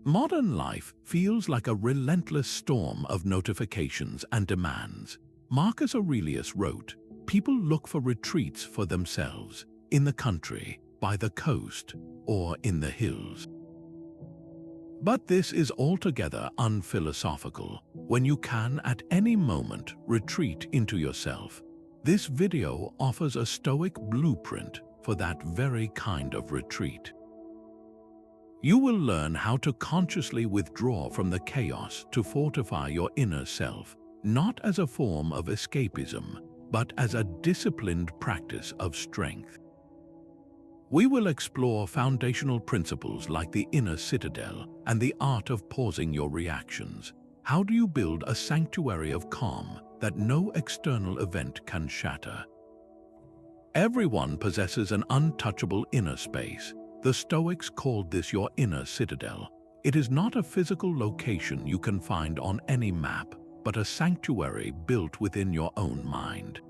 Modern life feels like a relentless storm of notifications and demands. Marcus Aurelius wrote, "People look for retreats for themselves, in the country, by the coast, or in the hills." But this is altogether unphilosophical. When you can at any moment retreat into yourself, this video offers a Stoic blueprint for that very kind of retreat. You will learn how to consciously withdraw from the chaos to fortify your inner self, not as a form of escapism, but as a disciplined practice of strength. We will explore foundational principles like the Inner Citadel and the art of pausing your reactions. How do you build a sanctuary of calm that no external event can shatter? Everyone possesses an untouchable inner space. The Stoics called this your inner citadel. It is not a physical location you can find on any map, but a sanctuary built within your own mind.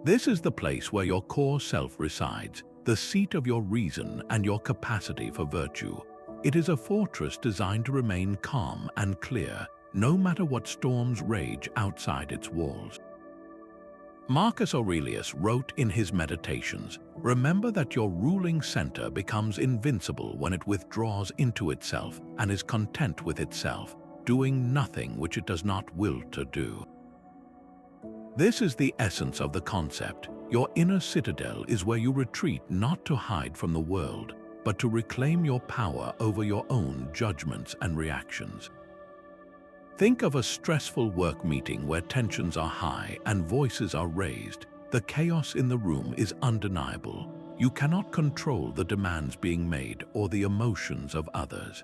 This is the place where your core self resides, the seat of your reason and your capacity for virtue. It is a fortress designed to remain calm and clear, no matter what storms rage outside its walls. Marcus Aurelius wrote in his Meditations, "Remember that your ruling center becomes invincible when it withdraws into itself and is content with itself, doing nothing which it does not will to do." This is the essence of the concept. Your inner citadel is where you retreat not to hide from the world, but to reclaim your power over your own judgments and reactions. Think of a stressful work meeting where tensions are high and voices are raised. The chaos in the room is undeniable. You cannot control the demands being made or the emotions of others.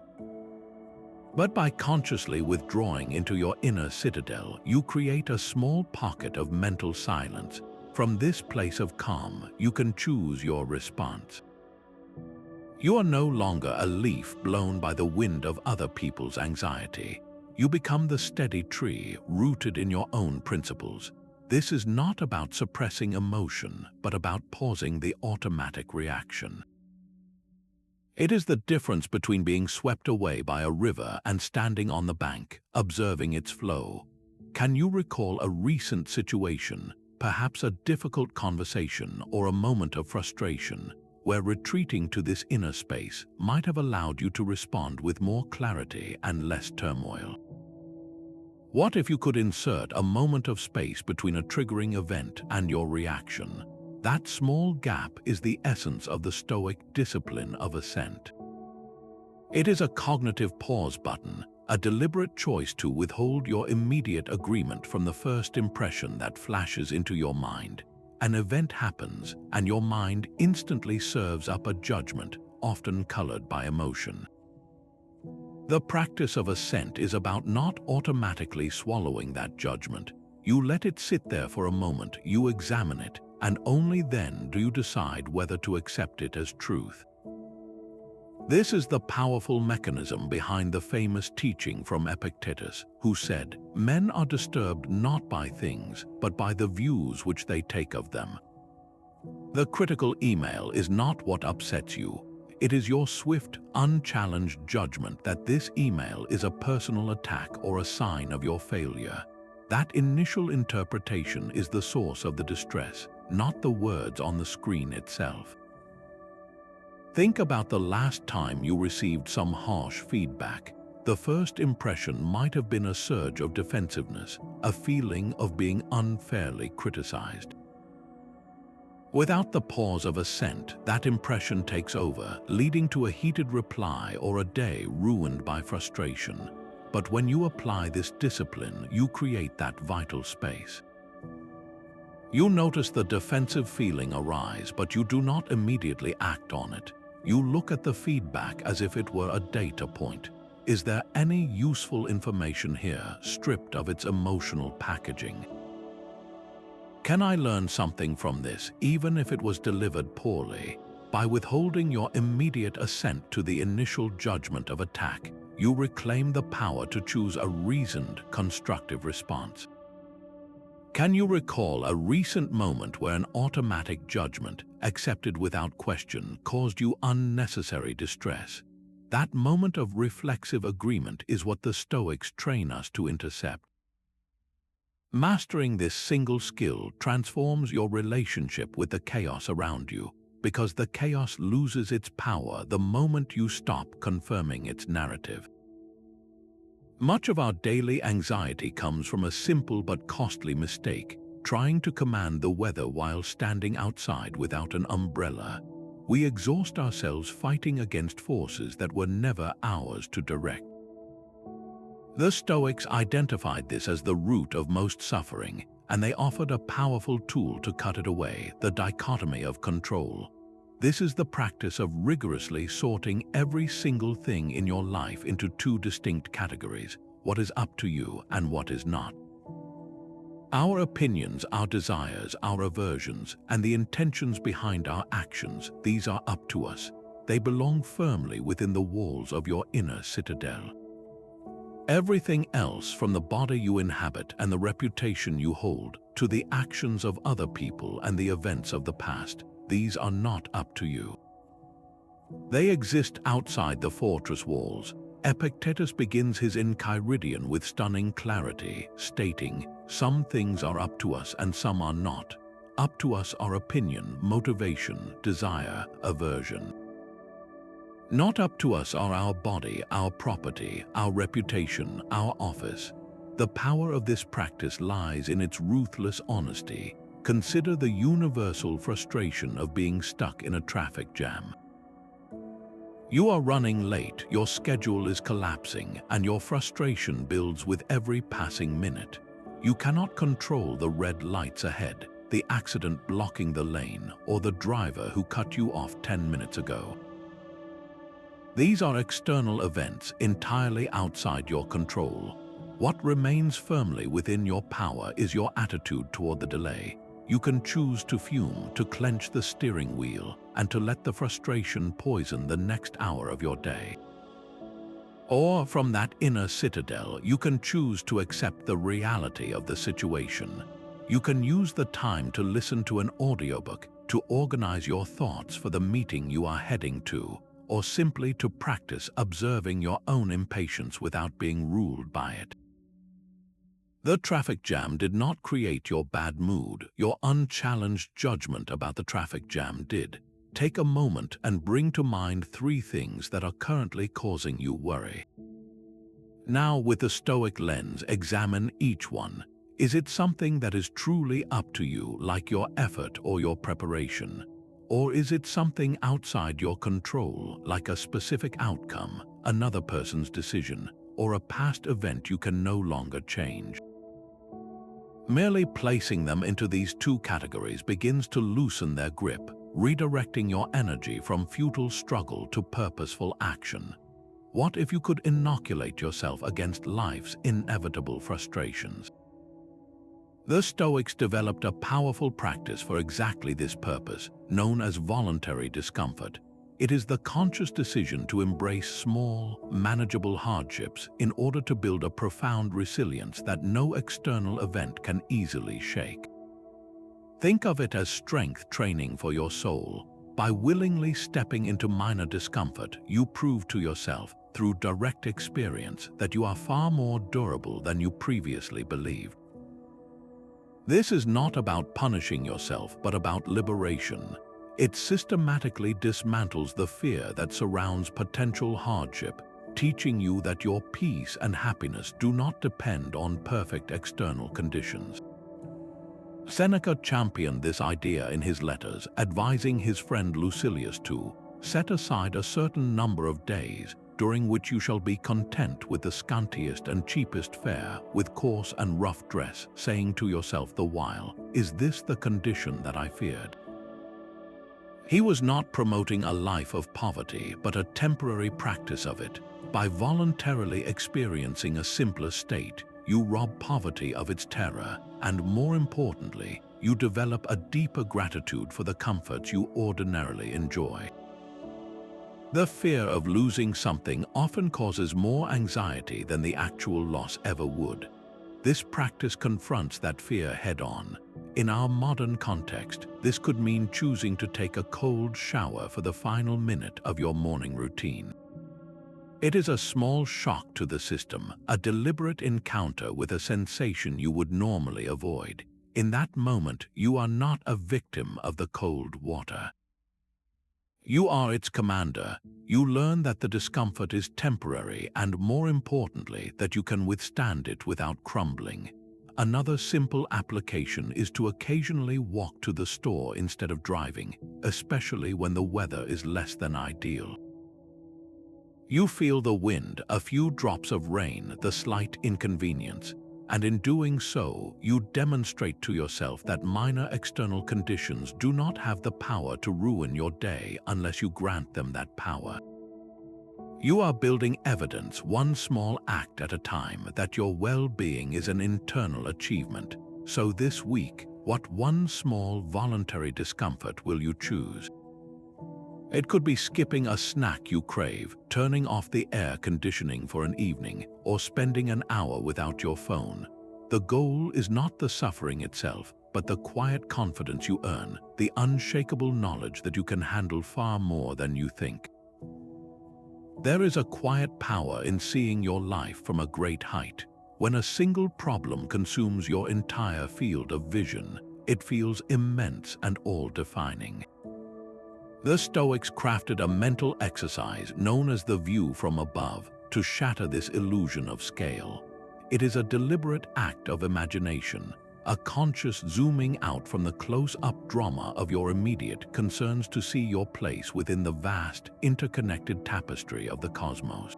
But by consciously withdrawing into your inner citadel, you create a small pocket of mental silence. From this place of calm, you can choose your response. You are no longer a leaf blown by the wind of other people's anxiety. You become the steady tree rooted in your own principles. This is not about suppressing emotion, but about pausing the automatic reaction. It is the difference between being swept away by a river and standing on the bank, observing its flow. Can you recall a recent situation, perhaps a difficult conversation or a moment of frustration, where retreating to this inner space might have allowed you to respond with more clarity and less turmoil? What if you could insert a moment of space between a triggering event and your reaction? That small gap is the essence of the Stoic discipline of Assent. It is a cognitive pause button, a deliberate choice to withhold your immediate agreement from the first impression that flashes into your mind. An event happens, and your mind instantly serves up a judgment, often colored by emotion. The practice of Assent is about not automatically swallowing that judgment. You let it sit there for a moment, you examine it, and only then do you decide whether to accept it as truth. This is the powerful mechanism behind the famous teaching from Epictetus, who said, "Men are disturbed not by things, but by the views which they take of them." The critical email is not what upsets you. It is your swift, unchallenged judgment that this email is a personal attack or a sign of your failure. That initial interpretation is the source of the distress, not the words on the screen itself. Think about the last time you received some harsh feedback. The first impression might have been a surge of defensiveness, a feeling of being unfairly criticized. Without the pause of Assent, that impression takes over, leading to a heated reply or a day ruined by frustration. But when you apply this discipline, you create that vital space. You notice the defensive feeling arise, but you do not immediately act on it. You look at the feedback as if it were a data point. Is there any useful information here, stripped of its emotional packaging? Can I learn something from this, even if it was delivered poorly? By withholding your immediate assent to the initial judgment of attack, you reclaim the power to choose a reasoned, constructive response. Can you recall a recent moment where an automatic judgment, accepted without question, caused you unnecessary distress? That moment of reflexive agreement is what the Stoics train us to intercept. Mastering this single skill transforms your relationship with the chaos around you, because the chaos loses its power the moment you stop confirming its narrative. Much of our daily anxiety comes from a simple but costly mistake: trying to command the weather while standing outside without an umbrella. We exhaust ourselves fighting against forces that were never ours to direct. The Stoics identified this as the root of most suffering, and they offered a powerful tool to cut it away: the dichotomy of control. This is the practice of rigorously sorting every single thing in your life into two distinct categories: what is up to you and what is not. Our opinions, our desires, our aversions, and the intentions behind our actions, these are up to us. They belong firmly within the walls of your inner citadel. Everything else, from the body you inhabit and the reputation you hold, to the actions of other people and the events of the past, these are not up to you. They exist outside the fortress walls. Epictetus begins his Enchiridion with stunning clarity, stating, "Some things are up to us and some are not. Up to us are opinion, motivation, desire, aversion. Not up to us are our body, our property, our reputation, our office." The power of this practice lies in its ruthless honesty. Consider the universal frustration of being stuck in a traffic jam. You are running late, your schedule is collapsing, and your frustration builds with every passing minute. You cannot control the red lights ahead, the accident blocking the lane, or the driver who cut you off 10 minutes ago. These are external events entirely outside your control. What remains firmly within your power is your attitude toward the delay. You can choose to fume, to clench the steering wheel, and to let the frustration poison the next hour of your day. Or, from that inner citadel, you can choose to accept the reality of the situation. You can use the time to listen to an audiobook, to organize your thoughts for the meeting you are heading to, or simply to practice observing your own impatience without being ruled by it. The traffic jam did not create your bad mood. Your unchallenged judgment about the traffic jam did. Take a moment and bring to mind 3 things that are currently causing you worry. Now, with the Stoic lens, examine each one. Is it something that is truly up to you, like your effort or your preparation? Or is it something outside your control, like a specific outcome, another person's decision, or a past event you can no longer change? Merely placing them into these 2 categories begins to loosen their grip, redirecting your energy from futile struggle to purposeful action. What if you could inoculate yourself against life's inevitable frustrations? The Stoics developed a powerful practice for exactly this purpose, known as voluntary discomfort. It is the conscious decision to embrace small, manageable hardships in order to build a profound resilience that no external event can easily shake. Think of it as strength training for your soul. By willingly stepping into minor discomfort, you prove to yourself, through direct experience, that you are far more durable than you previously believed. This is not about punishing yourself, but about liberation. It systematically dismantles the fear that surrounds potential hardship, teaching you that your peace and happiness do not depend on perfect external conditions. Seneca championed this idea in his letters, advising his friend Lucilius to set aside a certain number of days during which you shall be content with the scantiest and cheapest fare, with coarse and rough dress, saying to yourself the while, "Is this the condition that I feared?" He was not promoting a life of poverty, but a temporary practice of it. By voluntarily experiencing a simpler state, you rob poverty of its terror, and more importantly, you develop a deeper gratitude for the comforts you ordinarily enjoy. The fear of losing something often causes more anxiety than the actual loss ever would. This practice confronts that fear head-on. In our modern context, this could mean choosing to take a cold shower for the final minute of your morning routine. It is a small shock to the system, a deliberate encounter with a sensation you would normally avoid. In that moment, you are not a victim of the cold water. You are its commander. You learn that the discomfort is temporary and, more importantly, that you can withstand it without crumbling. Another simple application is to occasionally walk to the store instead of driving, especially when the weather is less than ideal. You feel the wind, a few drops of rain, the slight inconvenience, and in doing so, you demonstrate to yourself that minor external conditions do not have the power to ruin your day unless you grant them that power. You are building evidence, one small act at a time, that your well-being is an internal achievement. So this week, what one small voluntary discomfort will you choose? It could be skipping a snack you crave, turning off the air conditioning for an evening, or spending an hour without your phone. The goal is not the suffering itself, but the quiet confidence you earn, the unshakable knowledge that you can handle far more than you think. There is a quiet power in seeing your life from a great height. When a single problem consumes your entire field of vision, it feels immense and all-defining. The Stoics crafted a mental exercise known as the view from above to shatter this illusion of scale. It is a deliberate act of imagination, a conscious zooming out from the close-up drama of your immediate concerns to see your place within the vast, interconnected tapestry of the cosmos.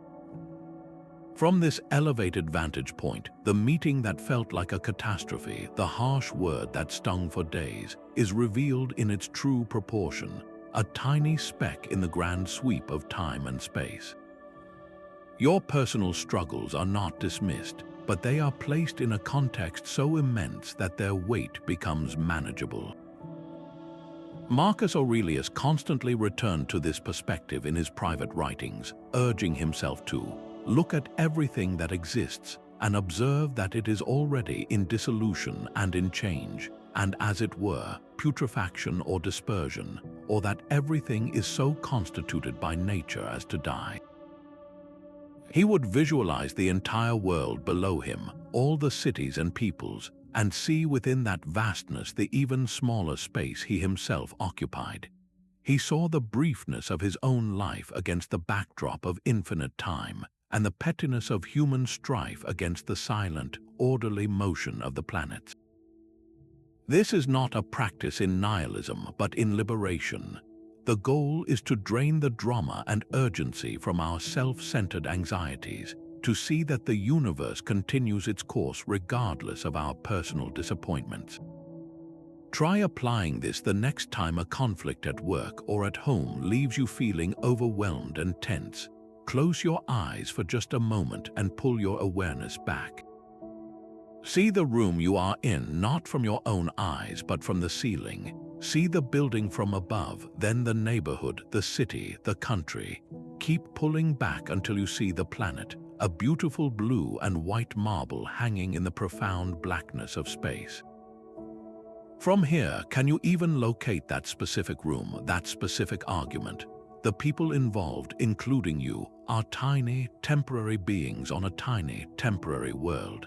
From this elevated vantage point, the meeting that felt like a catastrophe, the harsh word that stung for days, is revealed in its true proportion, a tiny speck in the grand sweep of time and space. Your personal struggles are not dismissed, but they are placed in a context so immense that their weight becomes manageable. Marcus Aurelius constantly returned to this perspective in his private writings, urging himself to look at everything that exists and observe that it is already in dissolution and in change, and as it were, putrefaction or dispersion, or that everything is so constituted by nature as to die. He would visualize the entire world below him, all the cities and peoples, and see within that vastness the even smaller space he himself occupied. He saw the briefness of his own life against the backdrop of infinite time, and the pettiness of human strife against the silent, orderly motion of the planets. This is not a practice in nihilism, but in liberation. The goal is to drain the drama and urgency from our self-centered anxieties, to see that the universe continues its course regardless of our personal disappointments. Try applying this the next time a conflict at work or at home leaves you feeling overwhelmed and tense. Close your eyes for just a moment and pull your awareness back. See the room you are in not from your own eyes but from the ceiling. See the building from above, then the neighborhood, the city, the country. Keep pulling back until you see the planet, a beautiful blue and white marble hanging in the profound blackness of space. From here, can you even locate that specific room, that specific argument? The people involved, including you, are tiny, temporary beings on a tiny, temporary world.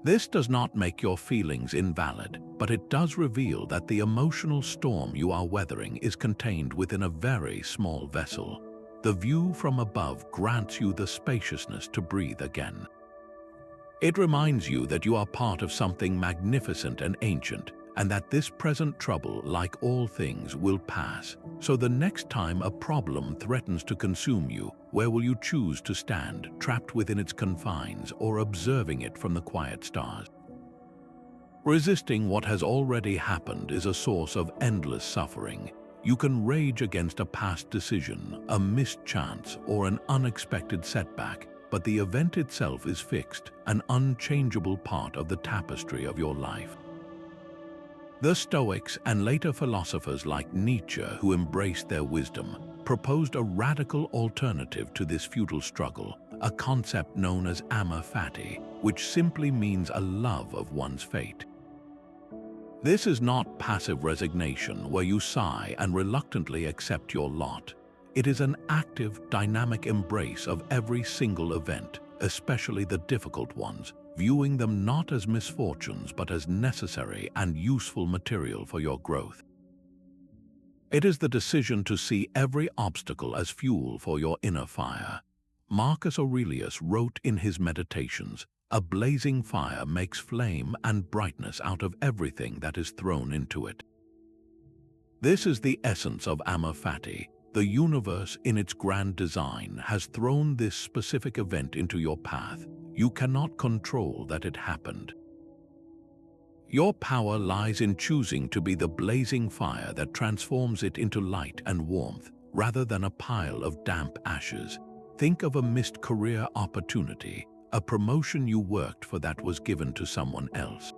This does not make your feelings invalid, but it does reveal that the emotional storm you are weathering is contained within a very small vessel. The view from above grants you the spaciousness to breathe again. It reminds you that you are part of something magnificent and ancient, and that this present trouble, like all things, will pass. So the next time a problem threatens to consume you, where will you choose to stand, trapped within its confines or observing it from the quiet stars? Resisting what has already happened is a source of endless suffering. You can rage against a past decision, a missed chance, or an unexpected setback, but the event itself is fixed, an unchangeable part of the tapestry of your life. The Stoics and later philosophers like Nietzsche, who embraced their wisdom, proposed a radical alternative to this futile struggle, a concept known as Amor Fati, which simply means a love of one's fate. This is not passive resignation where you sigh and reluctantly accept your lot. It is an active, dynamic embrace of every single event, especially the difficult ones, viewing them not as misfortunes but as necessary and useful material for your growth. It is the decision to see every obstacle as fuel for your inner fire. Marcus Aurelius wrote in his Meditations, "A blazing fire makes flame and brightness out of everything that is thrown into it." This is the essence of Amor Fati. The universe in its grand design has thrown this specific event into your path. You cannot control that it happened. Your power lies in choosing to be the blazing fire that transforms it into light and warmth, rather than a pile of damp ashes. Think of a missed career opportunity, a promotion you worked for that was given to someone else.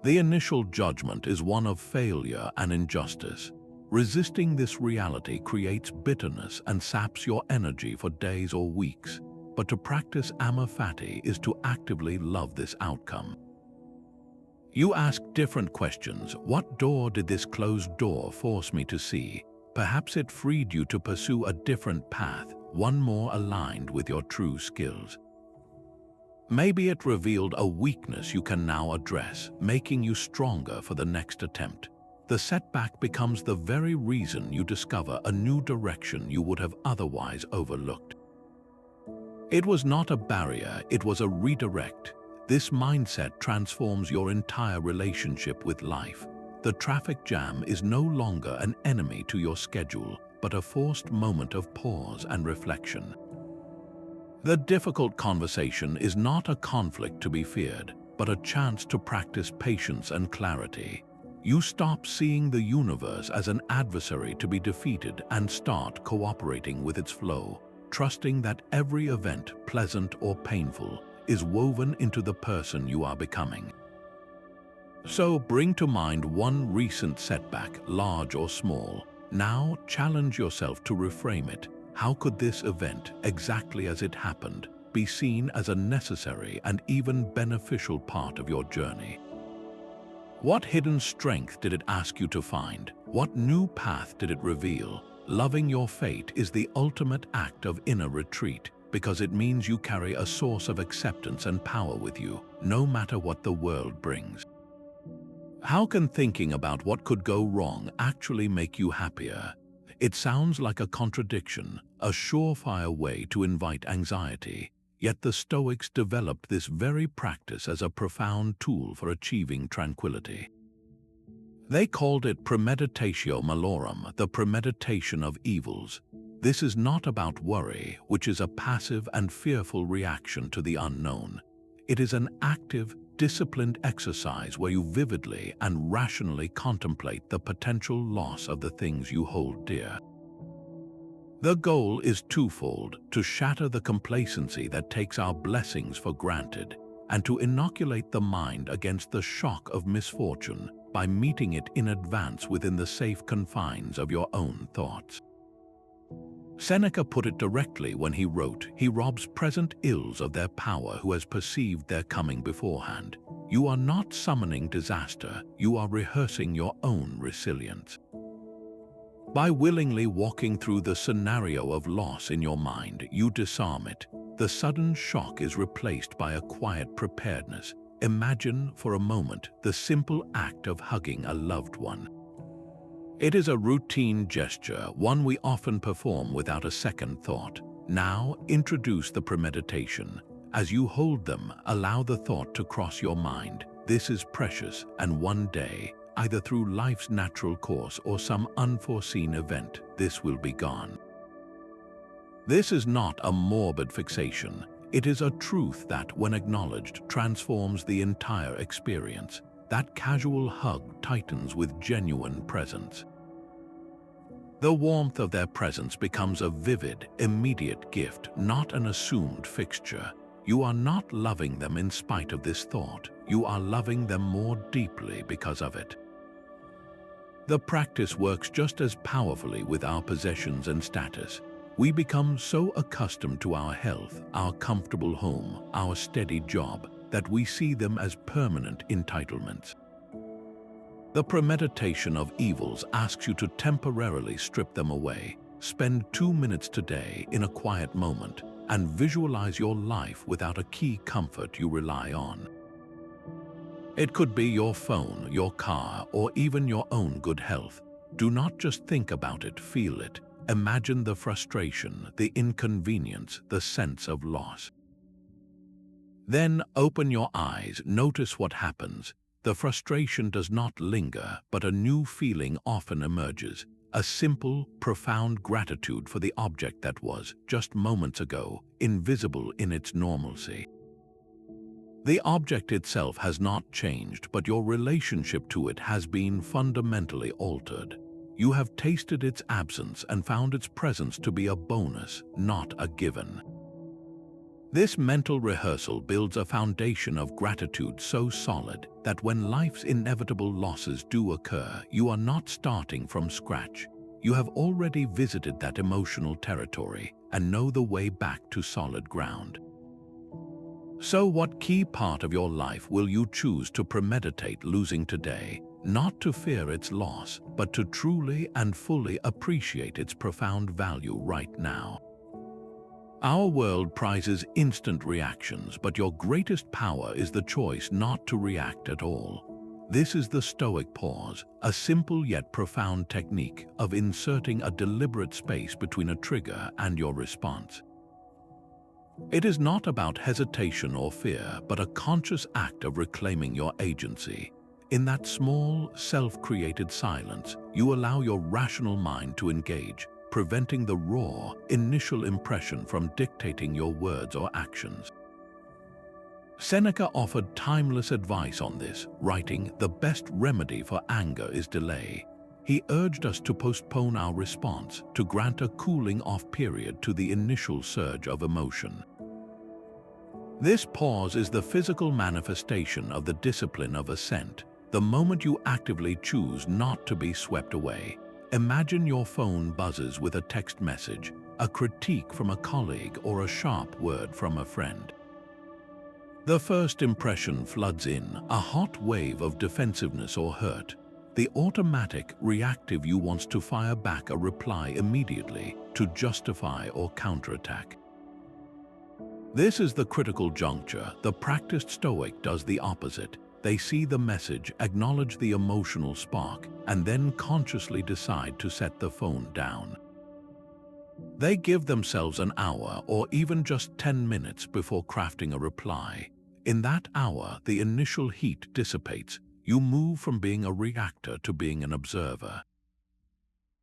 The initial judgment is one of failure and injustice. Resisting this reality creates bitterness and saps your energy for days or weeks. But to practice Amor Fati is to actively love this outcome. You ask different questions. What door did this closed door force me to see? Perhaps it freed you to pursue a different path, one more aligned with your true skills. Maybe it revealed a weakness you can now address, making you stronger for the next attempt. The setback becomes the very reason you discover a new direction you would have otherwise overlooked. It was not a barrier, it was a redirect. This mindset transforms your entire relationship with life. The traffic jam is no longer an enemy to your schedule, but a forced moment of pause and reflection. The difficult conversation is not a conflict to be feared, but a chance to practice patience and clarity. You stop seeing the universe as an adversary to be defeated and start cooperating with its flow, trusting that every event, pleasant or painful, is woven into the person you are becoming. So bring to mind one recent setback, large or small. Now challenge yourself to reframe it. How could this event, exactly as it happened, be seen as a necessary and even beneficial part of your journey? What hidden strength did it ask you to find? What new path did it reveal? Loving your fate is the ultimate act of inner retreat, because it means you carry a source of acceptance and power with you, no matter what the world brings. How can thinking about what could go wrong actually make you happier? It sounds like a contradiction, a surefire way to invite anxiety, yet the Stoics developed this very practice as a profound tool for achieving tranquility. They called it Premeditatio Malorum, the premeditation of evils. This is not about worry, which is a passive and fearful reaction to the unknown. It is an active, disciplined exercise where you vividly and rationally contemplate the potential loss of the things you hold dear. The goal is twofold: to shatter the complacency that takes our blessings for granted, and to inoculate the mind against the shock of misfortune by meeting it in advance within the safe confines of your own thoughts. Seneca put it directly when he wrote, "He robs present ills of their power who has perceived their coming beforehand." You are not summoning disaster, you are rehearsing your own resilience. By willingly walking through the scenario of loss in your mind, you disarm it. The sudden shock is replaced by a quiet preparedness. Imagine for a moment the simple act of hugging a loved one. It is a routine gesture, one we often perform without a second thought. Now, introduce the premeditation. As you hold them, allow the thought to cross your mind. This is precious, and one day, either through life's natural course or some unforeseen event, this will be gone. This is not a morbid fixation. It is a truth that, when acknowledged, transforms the entire experience. That casual hug tightens with genuine presence. The warmth of their presence becomes a vivid, immediate gift, not an assumed fixture. You are not loving them in spite of this thought. You are loving them more deeply because of it. The practice works just as powerfully with our possessions and status. We become so accustomed to our health, our comfortable home, our steady job, that we see them as permanent entitlements. The premeditation of evils asks you to temporarily strip them away. Spend 2 minutes today in a quiet moment and visualize your life without a key comfort you rely on. It could be your phone, your car, or even your own good health. Do not just think about it, feel it. Imagine the frustration, the inconvenience, the sense of loss. Then open your eyes, notice what happens. The frustration does not linger, but a new feeling often emerges. A simple, profound gratitude for the object that was, just moments ago, invisible in its normalcy. The object itself has not changed, but your relationship to it has been fundamentally altered. You have tasted its absence and found its presence to be a bonus, not a given. This mental rehearsal builds a foundation of gratitude so solid that when life's inevitable losses do occur, you are not starting from scratch. You have already visited that emotional territory and know the way back to solid ground. So what key part of your life will you choose to premeditate losing today, not to fear its loss, but to truly and fully appreciate its profound value right now? Our world prizes instant reactions, but your greatest power is the choice not to react at all. This is the Stoic Pause, a simple yet profound technique of inserting a deliberate space between a trigger and your response. It is not about hesitation or fear, but a conscious act of reclaiming your agency. In that small, self-created silence, you allow your rational mind to engage, preventing the raw, initial impression from dictating your words or actions. Seneca offered timeless advice on this, writing, "The best remedy for anger is delay." He urged us to postpone our response, to grant a cooling-off period to the initial surge of emotion. This pause is the physical manifestation of the discipline of assent, the moment you actively choose not to be swept away. Imagine your phone buzzes with a text message, a critique from a colleague, or a sharp word from a friend. The first impression floods in, a hot wave of defensiveness or hurt. The automatic, reactive you wants to fire back a reply immediately, to justify or counterattack. This is the critical juncture. The practiced Stoic does the opposite. They see the message, acknowledge the emotional spark, and then consciously decide to set the phone down. They give themselves an hour or even just 10 minutes before crafting a reply. In that hour, the initial heat dissipates. You move from being a reactor to being an observer.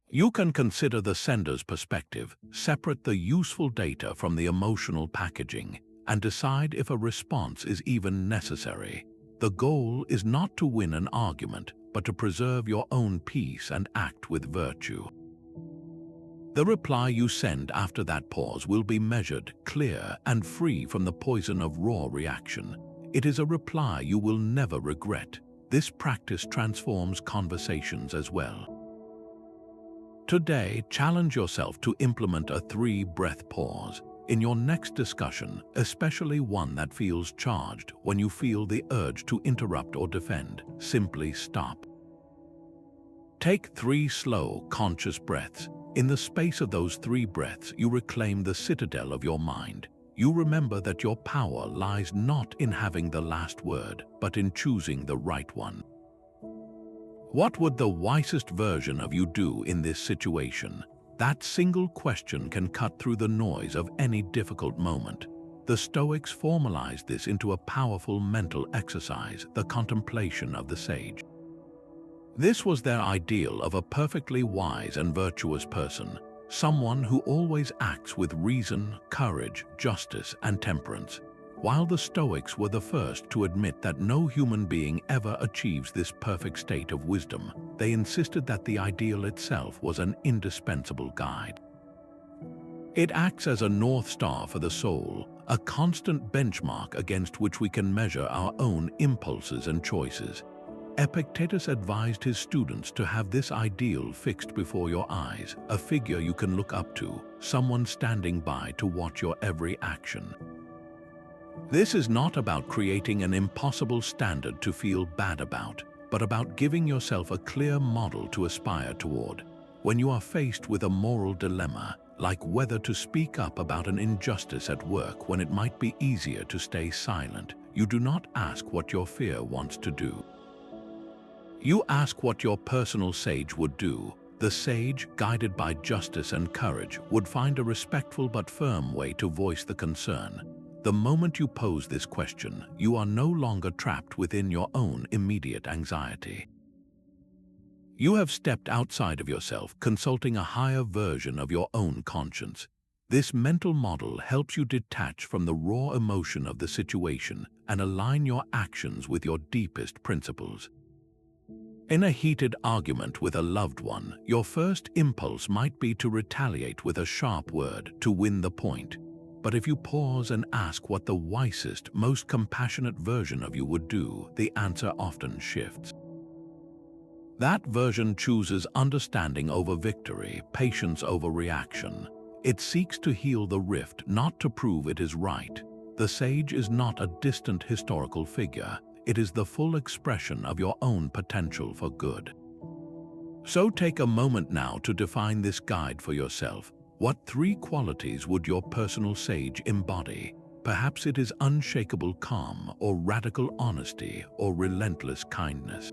You can consider the sender's perspective, separate the useful data from the emotional packaging, and decide if a response is even necessary. The goal is not to win an argument, but to preserve your own peace and act with virtue. The reply you send after that pause will be measured, clear, and free from the poison of raw reaction. It is a reply you will never regret. This practice transforms conversations as well. Today, challenge yourself to implement a 3-breath pause. In your next discussion, especially one that feels charged, when you feel the urge to interrupt or defend, simply stop. Take 3 slow, conscious breaths. In the space of those 3 breaths, you reclaim the citadel of your mind. You remember that your power lies not in having the last word, but in choosing the right one. What would the wisest version of you do in this situation? That single question can cut through the noise of any difficult moment. The Stoics formalized this into a powerful mental exercise, the contemplation of the sage. This was their ideal of a perfectly wise and virtuous person, someone who always acts with reason, courage, justice, and temperance. While the Stoics were the first to admit that no human being ever achieves this perfect state of wisdom, they insisted that the ideal itself was an indispensable guide. It acts as a North Star for the soul, a constant benchmark against which we can measure our own impulses and choices. Epictetus advised his students to have this ideal fixed before your eyes, a figure you can look up to, someone standing by to watch your every action. This is not about creating an impossible standard to feel bad about, but about giving yourself a clear model to aspire toward. When you are faced with a moral dilemma, like whether to speak up about an injustice at work when it might be easier to stay silent, you do not ask what your fear wants to do. You ask what your personal sage would do. The sage, guided by justice and courage, would find a respectful but firm way to voice the concern. The moment you pose this question, you are no longer trapped within your own immediate anxiety. You have stepped outside of yourself, consulting a higher version of your own conscience. This mental model helps you detach from the raw emotion of the situation and align your actions with your deepest principles. In a heated argument with a loved one, your first impulse might be to retaliate with a sharp word to win the point. But if you pause and ask what the wisest, most compassionate version of you would do, the answer often shifts. That version chooses understanding over victory, patience over reaction. It seeks to heal the rift, not to prove it is right. The sage is not a distant historical figure. It is the full expression of your own potential for good. So take a moment now to define this guide for yourself. What three qualities would your personal sage embody? Perhaps it is unshakable calm, or radical honesty, or relentless kindness.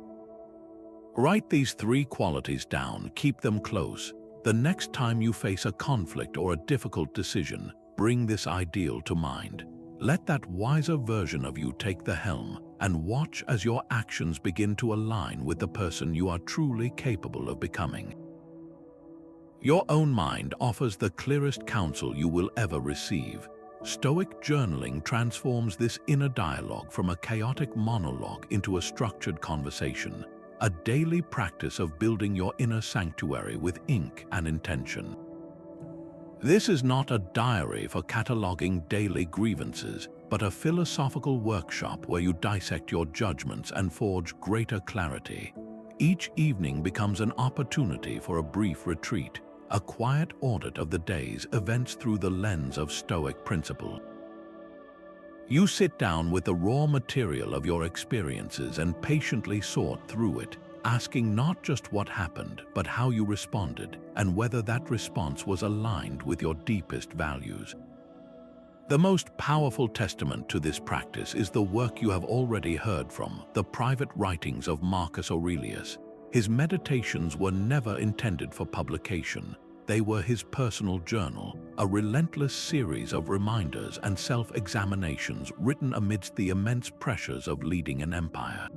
Write these three qualities down, keep them close. The next time you face a conflict or a difficult decision, bring this ideal to mind. Let that wiser version of you take the helm, and watch as your actions begin to align with the person you are truly capable of becoming. Your own mind offers the clearest counsel you will ever receive. Stoic journaling transforms this inner dialogue from a chaotic monologue into a structured conversation, a daily practice of building your inner sanctuary with ink and intention. This is not a diary for cataloging daily grievances, but a philosophical workshop where you dissect your judgments and forge greater clarity. Each evening becomes an opportunity for a brief retreat, a quiet audit of the day's events through the lens of Stoic principle. You sit down with the raw material of your experiences and patiently sort through it, asking not just what happened, but how you responded and whether that response was aligned with your deepest values. The most powerful testament to this practice is the work you have already heard from, the private writings of Marcus Aurelius. His meditations were never intended for publication. They were his personal journal, a relentless series of reminders and self-examinations written amidst the immense pressures of leading an empire.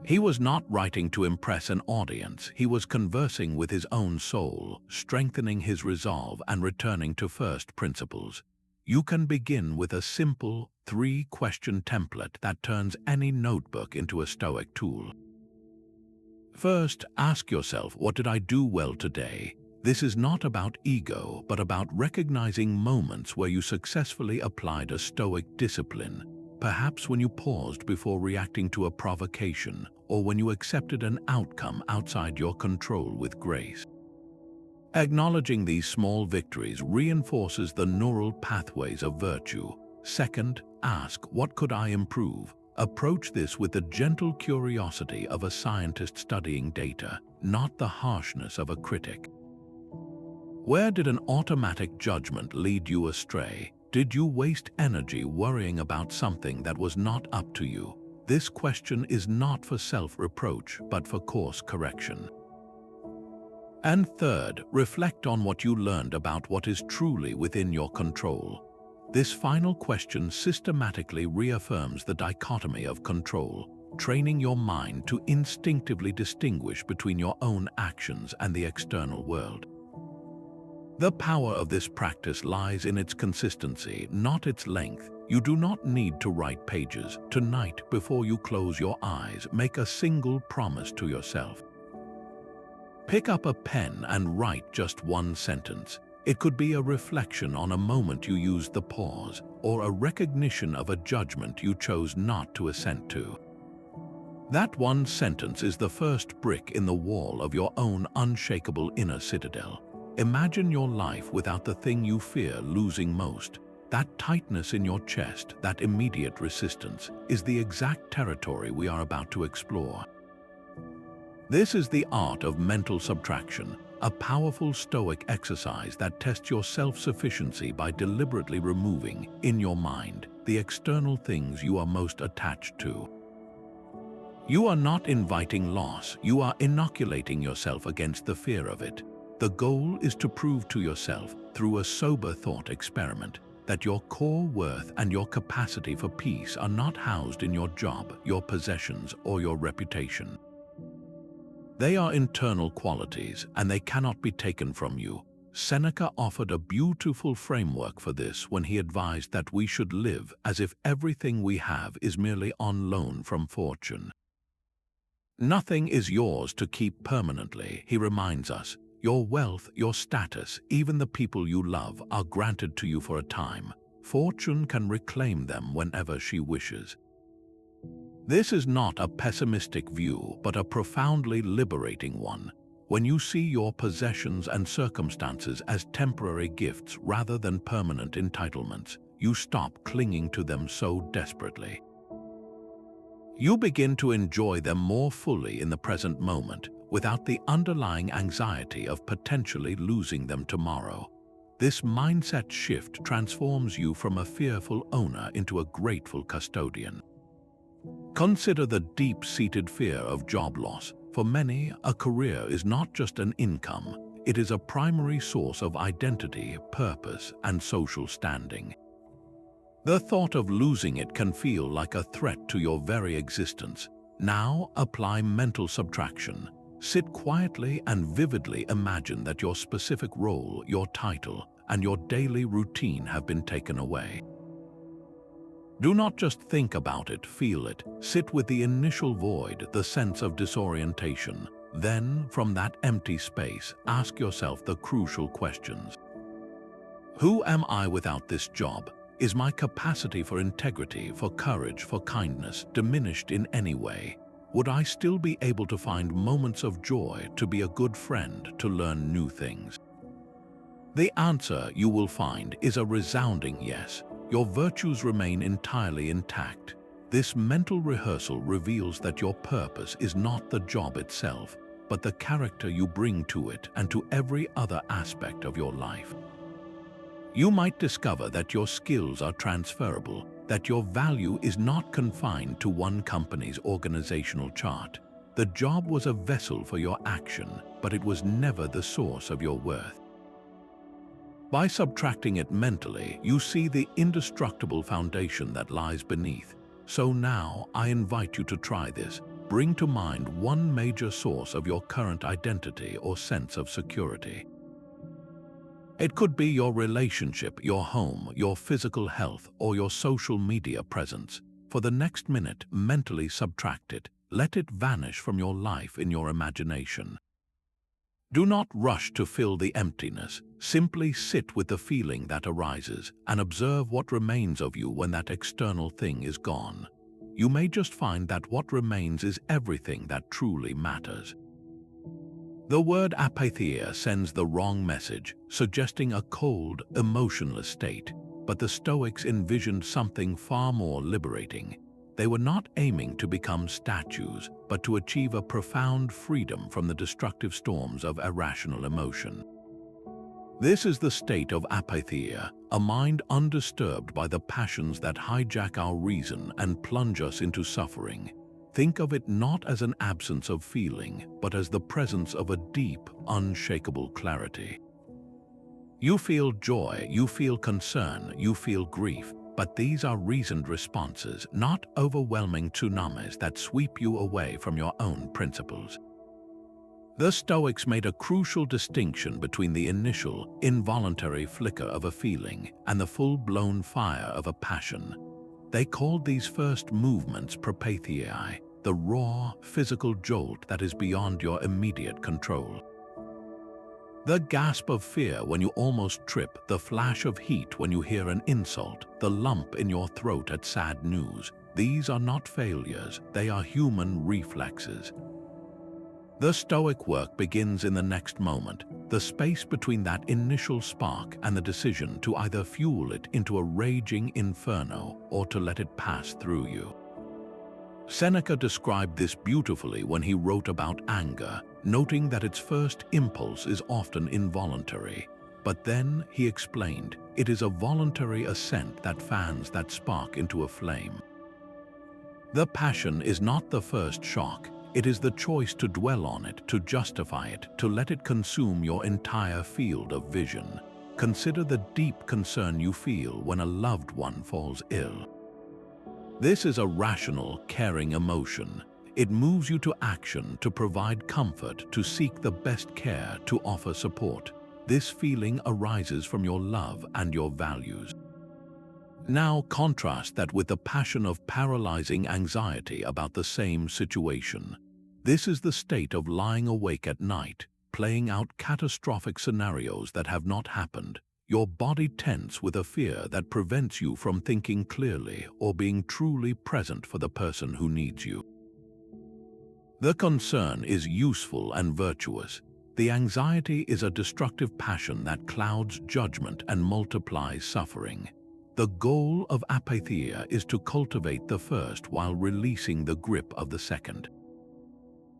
He was not writing to impress an audience. He was conversing with his own soul, strengthening his resolve and returning to first principles. You can begin with a simple, three-question template that turns any notebook into a Stoic tool. First, ask yourself, what did I do well today? This is not about ego, but about recognizing moments where you successfully applied a Stoic discipline, perhaps when you paused before reacting to a provocation, or when you accepted an outcome outside your control with grace. Acknowledging these small victories reinforces the neural pathways of virtue. Second, ask, what could I improve? Approach this with the gentle curiosity of a scientist studying data, not the harshness of a critic. Where did an automatic judgment lead you astray? Did you waste energy worrying about something that was not up to you? This question is not for self-reproach, but for course correction. And third, reflect on what you learned about what is truly within your control. This final question systematically reaffirms the dichotomy of control, training your mind to instinctively distinguish between your own actions and the external world. The power of this practice lies in its consistency, not its length. You do not need to write pages. Tonight, before you close your eyes, make a single promise to yourself. Pick up a pen and write just one sentence. It could be a reflection on a moment you used the pause, or a recognition of a judgment you chose not to assent to. That one sentence is the first brick in the wall of your own unshakable inner citadel. Imagine your life without the thing you fear losing most. That tightness in your chest, that immediate resistance, is the exact territory we are about to explore. This is the art of mental subtraction, a powerful Stoic exercise that tests your self-sufficiency by deliberately removing, in your mind, the external things you are most attached to. You are not inviting loss, you are inoculating yourself against the fear of it. The goal is to prove to yourself, through a sober thought experiment, that your core worth and your capacity for peace are not housed in your job, your possessions, or your reputation. They are internal qualities, and they cannot be taken from you. Seneca offered a beautiful framework for this when he advised that we should live as if everything we have is merely on loan from fortune. Nothing is yours to keep permanently, he reminds us. Your wealth, your status, even the people you love are granted to you for a time. Fortune can reclaim them whenever she wishes. This is not a pessimistic view, but a profoundly liberating one. When you see your possessions and circumstances as temporary gifts rather than permanent entitlements, you stop clinging to them so desperately. You begin to enjoy them more fully in the present moment, without the underlying anxiety of potentially losing them tomorrow. This mindset shift transforms you from a fearful owner into a grateful custodian. Consider the deep-seated fear of job loss. For many, a career is not just an income, it is a primary source of identity, purpose, and social standing. The thought of losing it can feel like a threat to your very existence. Now apply mental subtraction. Sit quietly and vividly imagine that your specific role, your title, and your daily routine have been taken away. Do not just think about it, feel it. Sit with the initial void, the sense of disorientation. Then, from that empty space, ask yourself the crucial questions. Who am I without this job? Is my capacity for integrity, for courage, for kindness diminished in any way? Would I still be able to find moments of joy, to be a good friend, to learn new things? The answer you will find is a resounding yes. Your virtues remain entirely intact. This mental rehearsal reveals that your purpose is not the job itself, but the character you bring to it and to every other aspect of your life. You might discover that your skills are transferable, that your value is not confined to one company's organizational chart. The job was a vessel for your action, but it was never the source of your worth. By subtracting it mentally, you see the indestructible foundation that lies beneath. So now, I invite you to try this. Bring to mind one major source of your current identity or sense of security. It could be your relationship, your home, your physical health, or your social media presence. For the next minute, mentally subtract it. Let it vanish from your life in your imagination. Do not rush to fill the emptiness. Simply sit with the feeling that arises and observe what remains of you when that external thing is gone. You may just find that what remains is everything that truly matters. The word apatheia sends the wrong message, suggesting a cold, emotionless state, but the Stoics envisioned something far more liberating. They were not aiming to become statues, but to achieve a profound freedom from the destructive storms of irrational emotion. This is the state of apatheia, a mind undisturbed by the passions that hijack our reason and plunge us into suffering. Think of it not as an absence of feeling, but as the presence of a deep, unshakable clarity. You feel joy, you feel concern, you feel grief, but these are reasoned responses, not overwhelming tsunamis that sweep you away from your own principles. The Stoics made a crucial distinction between the initial, involuntary flicker of a feeling and the full-blown fire of a passion. They called these first movements Premeditation, the raw, physical jolt that is beyond your immediate control. The gasp of fear when you almost trip, the flash of heat when you hear an insult, the lump in your throat at sad news, these are not failures, they are human reflexes. The Stoic work begins in the next moment, the space between that initial spark and the decision to either fuel it into a raging inferno or to let it pass through you. Seneca described this beautifully when he wrote about anger, noting that its first impulse is often involuntary. But then, he explained, it is a voluntary assent that fans that spark into a flame. The passion is not the first shock. It is the choice to dwell on it, to justify it, to let it consume your entire field of vision. Consider the deep concern you feel when a loved one falls ill. This is a rational, caring emotion. It moves you to action, to provide comfort, to seek the best care, to offer support. This feeling arises from your love and your values. Now contrast that with the passion of paralyzing anxiety about the same situation. This is the state of lying awake at night, playing out catastrophic scenarios that have not happened. Your body tense with a fear that prevents you from thinking clearly or being truly present for the person who needs you. The concern is useful and virtuous. The anxiety is a destructive passion that clouds judgment and multiplies suffering. The goal of Apatheia is to cultivate the first while releasing the grip of the second.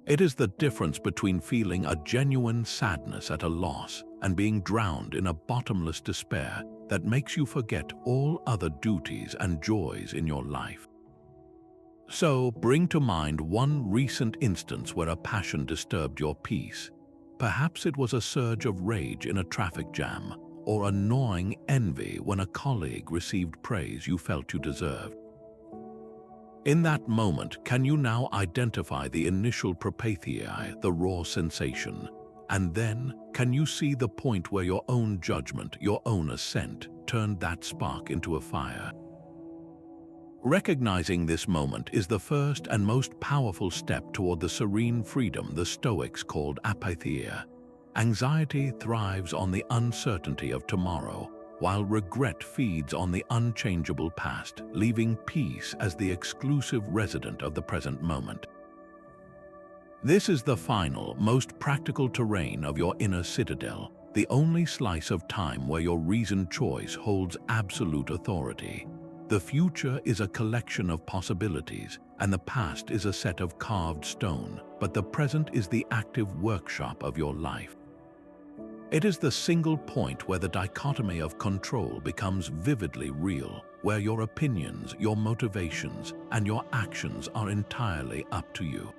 It is the difference between feeling a genuine sadness at a loss and being drowned in a bottomless despair that makes you forget all other duties and joys in your life. So, bring to mind one recent instance where a passion disturbed your peace. Perhaps it was a surge of rage in a traffic jam, or a gnawing envy when a colleague received praise you felt you deserved. In that moment, can you now identify the initial Premeditation, the raw sensation? And then, can you see the point where your own judgment, your own assent, turned that spark into a fire? Recognizing this moment is the first and most powerful step toward the serene freedom the Stoics called Apatheia. Anxiety thrives on the uncertainty of tomorrow, while regret feeds on the unchangeable past, leaving peace as the exclusive resident of the present moment. This is the final, most practical terrain of your inner citadel, the only slice of time where your reasoned choice holds absolute authority. The future is a collection of possibilities, and the past is a set of carved stone, but the present is the active workshop of your life. It is the single point where the dichotomy of control becomes vividly real, where your opinions, your motivations, and your actions are entirely up to you.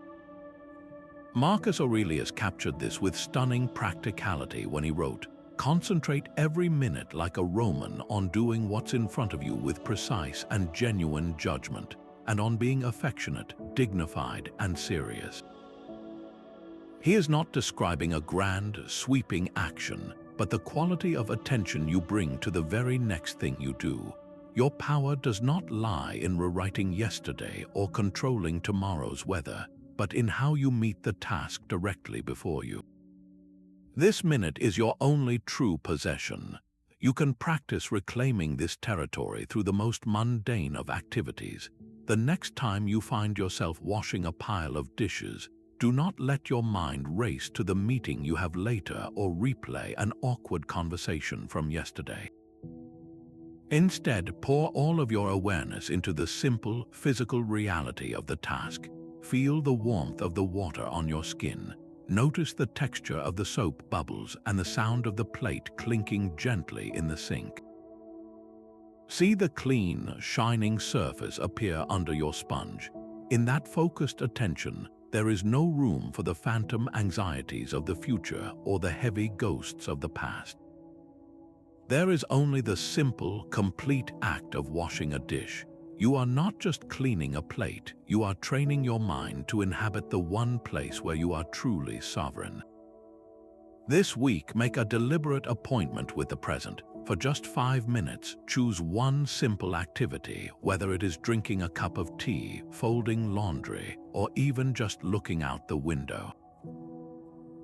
Marcus Aurelius captured this with stunning practicality when he wrote, "Concentrate every minute like a Roman on doing what's in front of you with precise and genuine judgment, and on being affectionate, dignified, and serious." He is not describing a grand, sweeping action, but the quality of attention you bring to the very next thing you do. Your power does not lie in rewriting yesterday or controlling tomorrow's weather, but in how you meet the task directly before you. This minute is your only true possession. You can practice reclaiming this territory through the most mundane of activities. The next time you find yourself washing a pile of dishes, do not let your mind race to the meeting you have later or replay an awkward conversation from yesterday. Instead, pour all of your awareness into the simple, physical reality of the task. Feel the warmth of the water on your skin. Notice the texture of the soap bubbles and the sound of the plate clinking gently in the sink. See the clean, shining surface appear under your sponge. In that focused attention, there is no room for the phantom anxieties of the future or the heavy ghosts of the past. There is only the simple, complete act of washing a dish. You are not just cleaning a plate, you are training your mind to inhabit the one place where you are truly sovereign. This week, make a deliberate appointment with the present. For just 5 minutes, choose one simple activity, whether it is drinking a cup of tea, folding laundry, or even just looking out the window.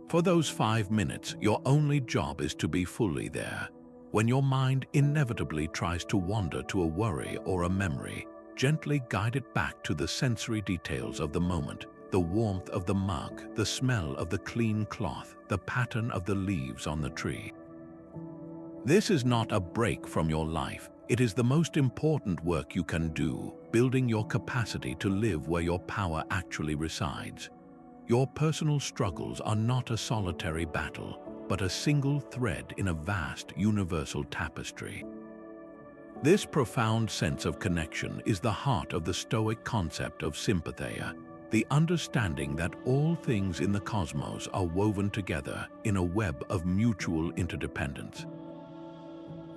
For those 5 minutes, your only job is to be fully there. When your mind inevitably tries to wander to a worry or a memory, gently guide it back to the sensory details of the moment, the warmth of the mug, the smell of the clean cloth, the pattern of the leaves on the tree. This is not a break from your life, It is the most important work you can do, building your capacity to live where your power actually resides. Your personal struggles are not a solitary battle, but a single thread in a vast universal tapestry. This profound sense of connection is the heart of the Stoic concept of Sympatheia, the understanding that all things in the cosmos are woven together in a web of mutual interdependence.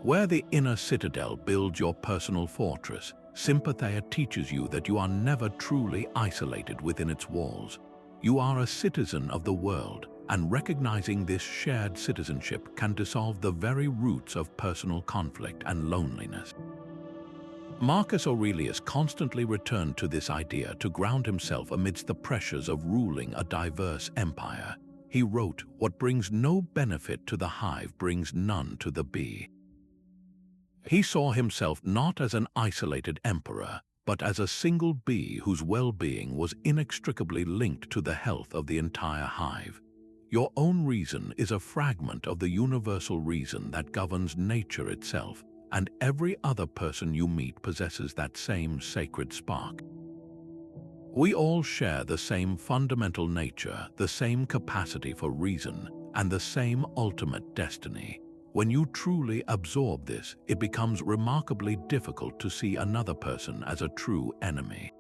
Where the inner citadel builds your personal fortress, Sympatheia teaches you that you are never truly isolated within its walls. You are a citizen of the world, and recognizing this shared citizenship can dissolve the very roots of personal conflict and loneliness. Marcus Aurelius constantly returned to this idea to ground himself amidst the pressures of ruling a diverse empire. He wrote, "What brings no benefit to the hive brings none to the bee." He saw himself not as an isolated emperor, but as a single bee whose well-being was inextricably linked to the health of the entire hive. Your own reason is a fragment of the universal reason that governs nature itself, and every other person you meet possesses that same sacred spark. We all share the same fundamental nature, the same capacity for reason, and the same ultimate destiny. When you truly absorb this, it becomes remarkably difficult to see another person as a true enemy.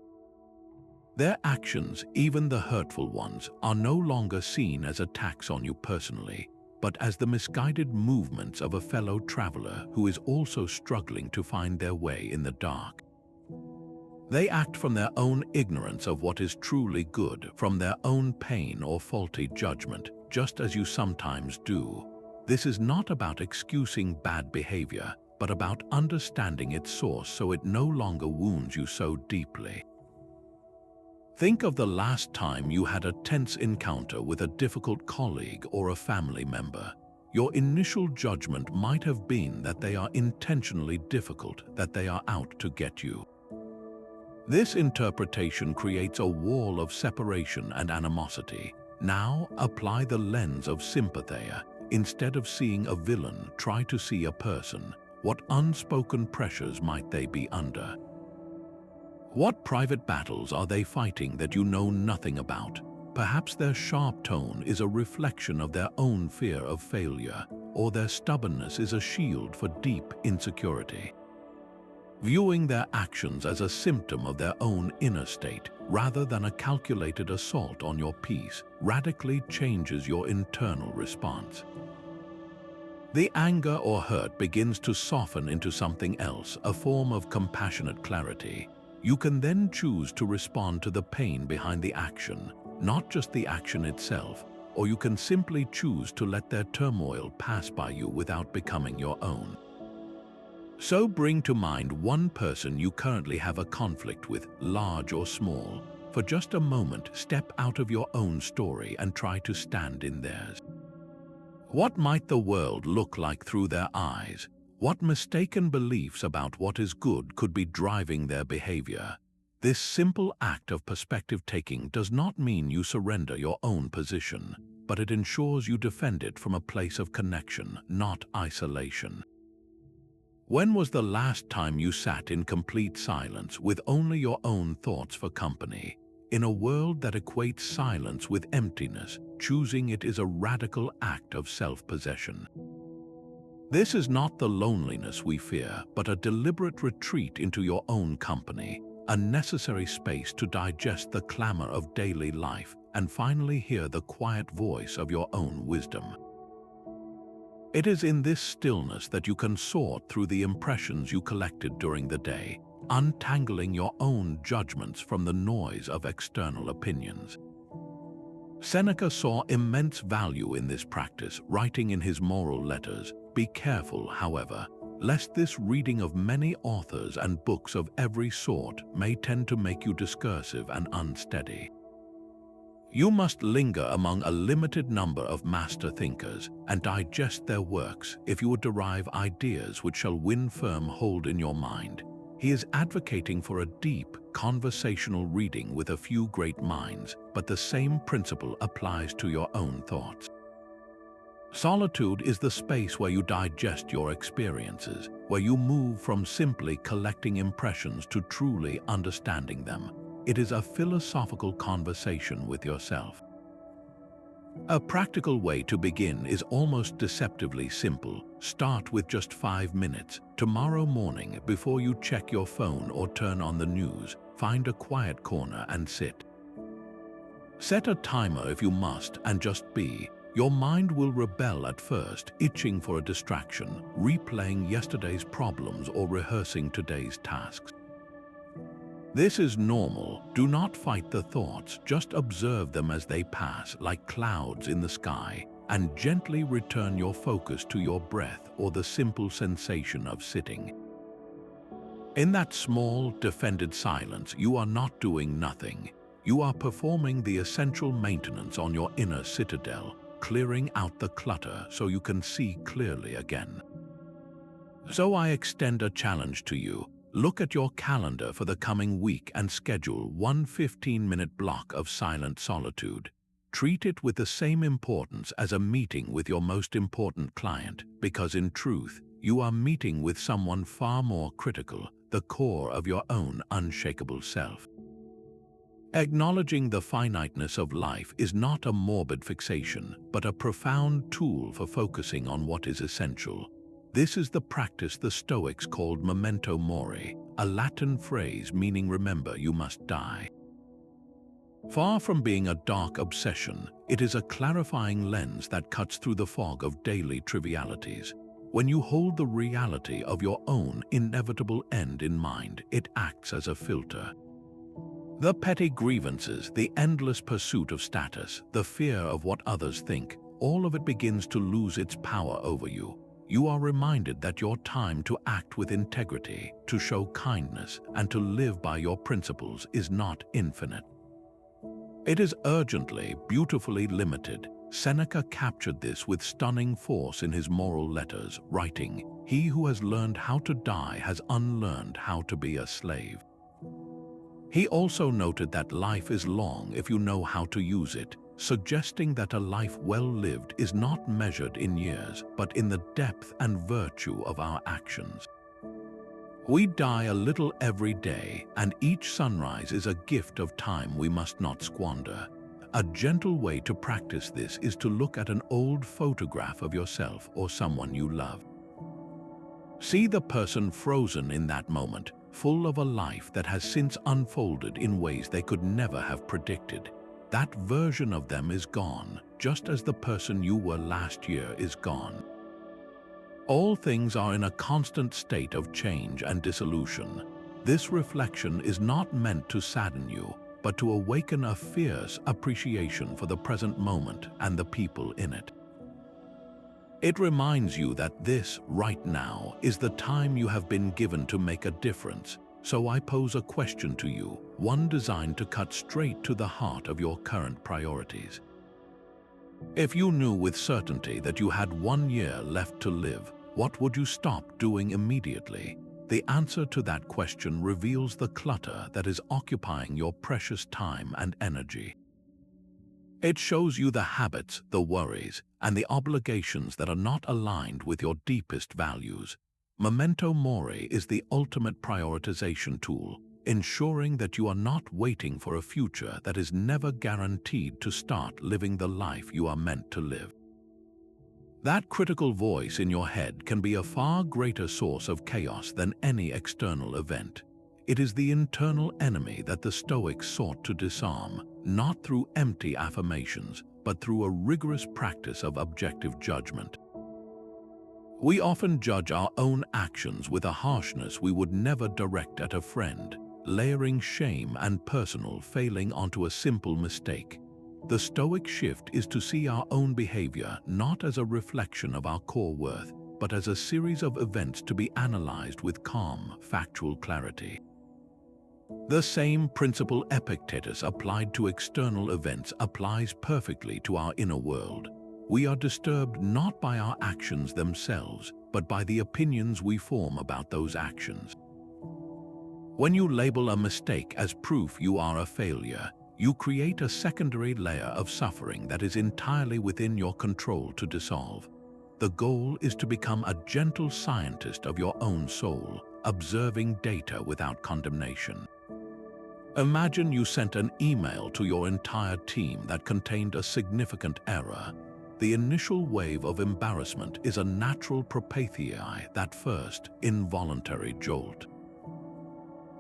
Their actions, even the hurtful ones, are no longer seen as attacks on you personally, but as the misguided movements of a fellow traveler who is also struggling to find their way in the dark. They act from their own ignorance of what is truly good, from their own pain or faulty judgment, just as you sometimes do. This is not about excusing bad behavior, but about understanding its source so it no longer wounds you so deeply. Think of the last time you had a tense encounter with a difficult colleague or a family member. Your initial judgment might have been that they are intentionally difficult, that they are out to get you. This interpretation creates a wall of separation and animosity. Now apply the lens of Sympatheia. Instead of seeing a villain, try to see a person. What unspoken pressures might they be under? What private battles are they fighting that you know nothing about? Perhaps their sharp tone is a reflection of their own fear of failure, or their stubbornness is a shield for deep insecurity. Viewing their actions as a symptom of their own inner state, rather than a calculated assault on your peace, radically changes your internal response. The anger or hurt begins to soften into something else, a form of compassionate clarity. You can then choose to respond to the pain behind the action, not just the action itself, or you can simply choose to let their turmoil pass by you without becoming your own. So bring to mind one person you currently have a conflict with, large or small. For just a moment, step out of your own story and try to stand in theirs. What might the world look like through their eyes? What mistaken beliefs about what is good could be driving their behavior? This simple act of perspective-taking does not mean you surrender your own position, but it ensures you defend it from a place of connection, not isolation. When was the last time you sat in complete silence with only your own thoughts for company? In a world that equates silence with emptiness, choosing it is a radical act of self-possession. This is not the loneliness we fear, but a deliberate retreat into your own company, a necessary space to digest the clamor of daily life and finally hear the quiet voice of your own wisdom. It is in this stillness that you can sort through the impressions you collected during the day, untangling your own judgments from the noise of external opinions. Seneca saw immense value in this practice, writing in his moral letters, "Be careful, however, lest this reading of many authors and books of every sort may tend to make you discursive and unsteady. You must linger among a limited number of master thinkers and digest their works if you would derive ideas which shall win firm hold in your mind." He is advocating for a deep, conversational reading with a few great minds, but the same principle applies to your own thoughts. Solitude is the space where you digest your experiences, where you move from simply collecting impressions to truly understanding them. It is a philosophical conversation with yourself. A practical way to begin is almost deceptively simple. Start with just 5 minutes. Tomorrow morning, before you check your phone or turn on the news, find a quiet corner and sit. Set a timer if you must and just be. Your mind will rebel at first, itching for a distraction, replaying yesterday's problems or rehearsing today's tasks. This is normal. Do not fight the thoughts, just observe them as they pass, like clouds in the sky, and gently return your focus to your breath or the simple sensation of sitting. In that small, defended silence, you are not doing nothing. You are performing the essential maintenance on your inner citadel, clearing out the clutter so you can see clearly again. So I extend a challenge to you. Look at your calendar for the coming week and schedule one 15-minute block of silent solitude. Treat it with the same importance as a meeting with your most important client, because in truth, you are meeting with someone far more critical, the core of your own unshakable self. Acknowledging the finiteness of life is not a morbid fixation, but a profound tool for focusing on what is essential. This is the practice the Stoics called Memento Mori, a Latin phrase meaning remember you must die. Far from being a dark obsession, it is a clarifying lens that cuts through the fog of daily trivialities. When you hold the reality of your own inevitable end in mind, it acts as a filter. The petty grievances, the endless pursuit of status, the fear of what others think, all of it begins to lose its power over you. You are reminded that your time to act with integrity, to show kindness, and to live by your principles is not infinite. It is urgently, beautifully limited. Seneca captured this with stunning force in his moral letters, writing, "He who has learned how to die has unlearned how to be a slave." He also noted that life is long if you know how to use it, suggesting that a life well lived is not measured in years, but in the depth and virtue of our actions. We die a little every day, and each sunrise is a gift of time we must not squander. A gentle way to practice this is to look at an old photograph of yourself or someone you love. See the person frozen in that moment, full of a life that has since unfolded in ways they could never have predicted. That version of them is gone, just as the person you were last year is gone. All things are in a constant state of change and dissolution. This reflection is not meant to sadden you, but to awaken a fierce appreciation for the present moment and the people in it. It reminds you that this, right now, is the time you have been given to make a difference. So I pose a question to you, one designed to cut straight to the heart of your current priorities. If you knew with certainty that you had 1 year left to live, what would you stop doing immediately? The answer to that question reveals the clutter that is occupying your precious time and energy. It shows you the habits, the worries, and the obligations that are not aligned with your deepest values. Memento Mori is the ultimate prioritization tool, ensuring that you are not waiting for a future that is never guaranteed to start living the life you are meant to live. That critical voice in your head can be a far greater source of chaos than any external event. It is the internal enemy that the Stoics sought to disarm, not through empty affirmations, but through a rigorous practice of objective judgment. We often judge our own actions with a harshness we would never direct at a friend, layering shame and personal failing onto a simple mistake. The Stoic shift is to see our own behavior not as a reflection of our core worth, but as a series of events to be analyzed with calm, factual clarity. The same principle Epictetus applied to external events applies perfectly to our inner world. We are disturbed not by our actions themselves, but by the opinions we form about those actions. When you label a mistake as proof you are a failure, you create a secondary layer of suffering that is entirely within your control to dissolve. The goal is to become a gentle scientist of your own soul, observing data without condemnation. Imagine you sent an email to your entire team that contained a significant error. The initial wave of embarrassment is a natural Apatheia, that first, involuntary jolt.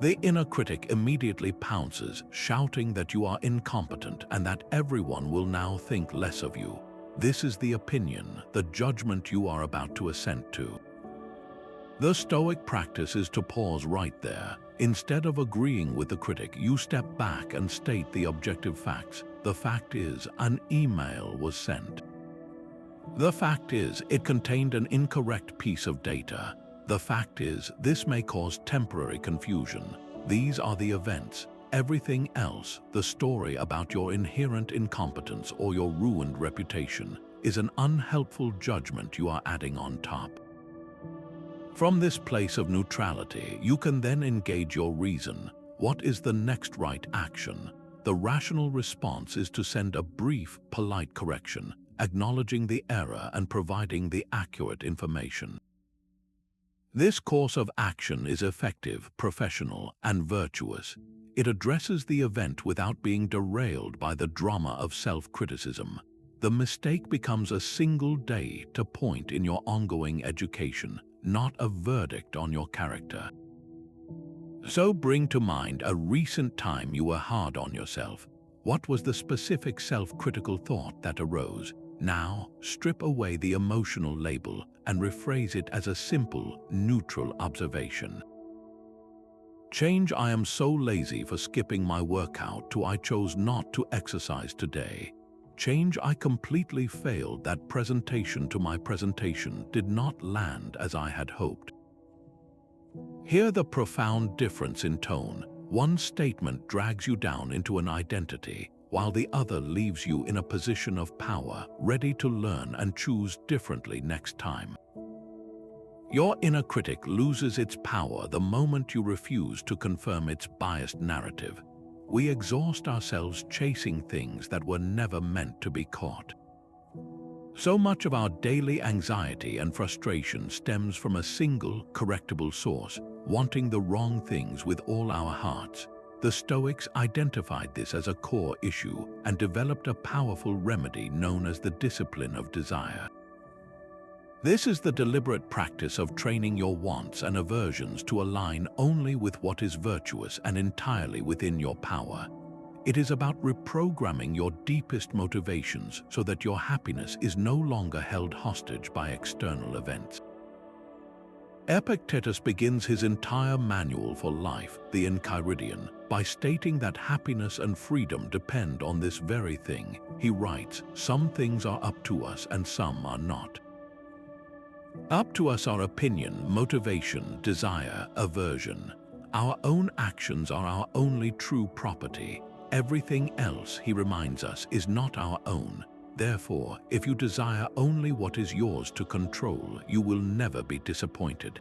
The inner critic immediately pounces, shouting that you are incompetent and that everyone will now think less of you. This is the opinion, the judgment you are about to assent to. The Stoic practice is to pause right there. Instead of agreeing with the critic, you step back and state the objective facts. The fact is, an email was sent. The fact is, it contained an incorrect piece of data. The fact is, this may cause temporary confusion. These are the events. Everything else, the story about your inherent incompetence or your ruined reputation, is an unhelpful judgment you are adding on top. From this place of neutrality, you can then engage your reason. What is the next right action? The rational response is to send a brief, polite correction, acknowledging the error and providing the accurate information. This course of action is effective, professional, and virtuous. It addresses the event without being derailed by the drama of self-criticism. The mistake becomes a single data point in your ongoing education, not a verdict on your character. So bring to mind a recent time you were hard on yourself. What was the specific self-critical thought that arose? Now, strip away the emotional label and rephrase it as a simple, neutral observation. Change "I am so lazy for skipping my workout" to "I chose not to exercise today." Change "I completely failed that presentation" to "my presentation did not land as I had hoped." Hear the profound difference in tone. One statement drags you down into an identity, while the other leaves you in a position of power, ready to learn and choose differently next time. Your inner critic loses its power the moment you refuse to confirm its biased narrative. We exhaust ourselves chasing things that were never meant to be caught. So much of our daily anxiety and frustration stems from a single, correctable source, wanting the wrong things with all our hearts. The Stoics identified this as a core issue and developed a powerful remedy known as the discipline of desire. This is the deliberate practice of training your wants and aversions to align only with what is virtuous and entirely within your power. It is about reprogramming your deepest motivations so that your happiness is no longer held hostage by external events. Epictetus begins his entire manual for life, the Enchiridion, by stating that happiness and freedom depend on this very thing. He writes, "Some things are up to us and some are not." Up to us are opinion, motivation, desire, aversion. Our own actions are our only true property. Everything else, he reminds us, is not our own. Therefore, if you desire only what is yours to control, you will never be disappointed.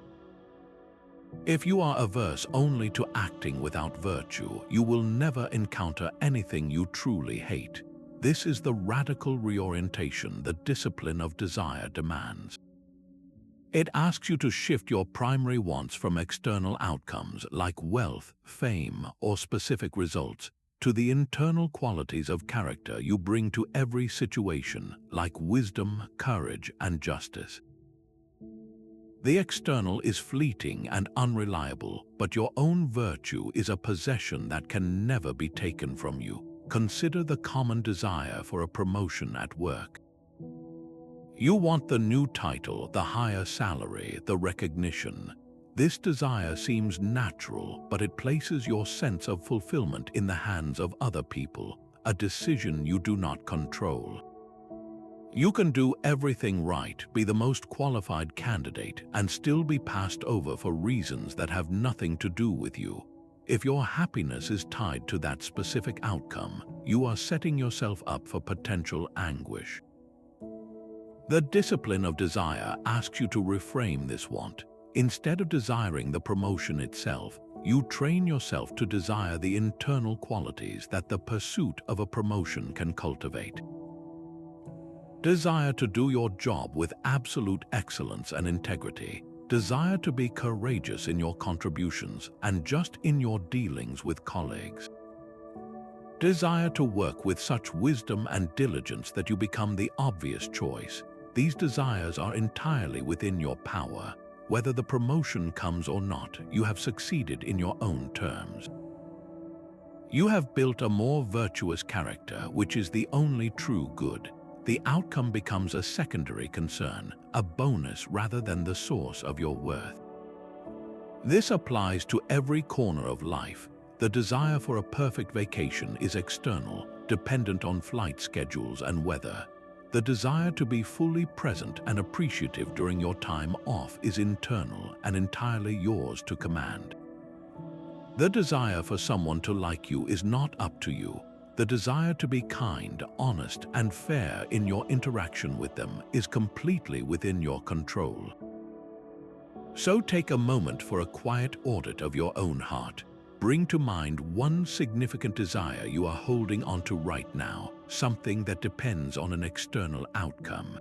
If you are averse only to acting without virtue, you will never encounter anything you truly hate. This is the radical reorientation the discipline of desire demands. It asks you to shift your primary wants from external outcomes like wealth, fame, or specific results to the internal qualities of character you bring to every situation, like wisdom, courage, and justice. The external is fleeting and unreliable, but your own virtue is a possession that can never be taken from you. Consider the common desire for a promotion at work. You want the new title, the higher salary, the recognition. This desire seems natural, but it places your sense of fulfillment in the hands of other people, a decision you do not control. You can do everything right, be the most qualified candidate, and still be passed over for reasons that have nothing to do with you. If your happiness is tied to that specific outcome, you are setting yourself up for potential anguish. The discipline of desire asks you to reframe this want. Instead of desiring the promotion itself, you train yourself to desire the internal qualities that the pursuit of a promotion can cultivate. Desire to do your job with absolute excellence and integrity. Desire to be courageous in your contributions and just in your dealings with colleagues. Desire to work with such wisdom and diligence that you become the obvious choice. These desires are entirely within your power. Whether the promotion comes or not, you have succeeded in your own terms. You have built a more virtuous character, which is the only true good. The outcome becomes a secondary concern, a bonus rather than the source of your worth. This applies to every corner of life. The desire for a perfect vacation is external, dependent on flight schedules and weather. The desire to be fully present and appreciative during your time off is internal and entirely yours to command. The desire for someone to like you is not up to you. The desire to be kind, honest, and fair in your interaction with them is completely within your control. So take a moment for a quiet audit of your own heart. Bring to mind one significant desire you are holding onto right now, something that depends on an external outcome.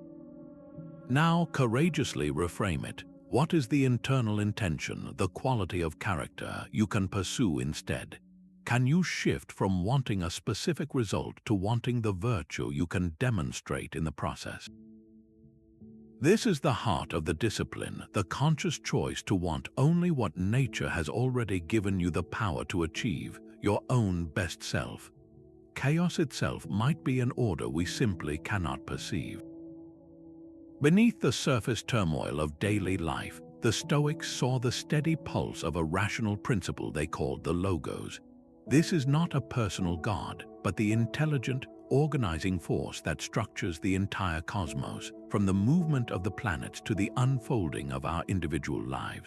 Now courageously reframe it. What is the internal intention, the quality of character you can pursue instead? Can you shift from wanting a specific result to wanting the virtue you can demonstrate in the process? This is the heart of the discipline, the conscious choice to want only what nature has already given you the power to achieve, your own best self. Chaos itself might be an order we simply cannot perceive. Beneath the surface turmoil of daily life, the Stoics saw the steady pulse of a rational principle they called the logos. This is not a personal god, but the intelligent, organizing force that structures the entire cosmos, from the movement of the planets to the unfolding of our individual lives.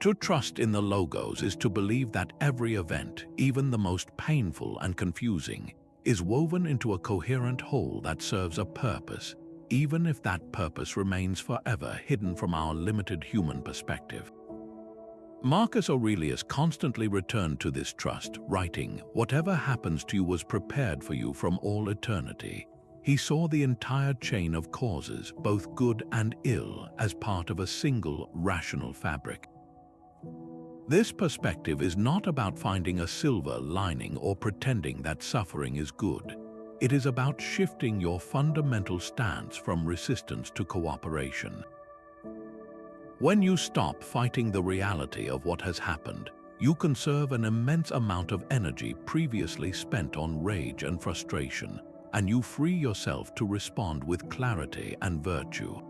To trust in the logos is to believe that every event, even the most painful and confusing, is woven into a coherent whole that serves a purpose, even if that purpose remains forever hidden from our limited human perspective. Marcus Aurelius constantly returned to this trust, writing, "Whatever happens to you was prepared for you from all eternity." He saw the entire chain of causes, both good and ill, as part of a single, rational fabric. This perspective is not about finding a silver lining or pretending that suffering is good. It is about shifting your fundamental stance from resistance to cooperation. When you stop fighting the reality of what has happened, you conserve an immense amount of energy previously spent on rage and frustration, and you free yourself to respond with clarity and virtue.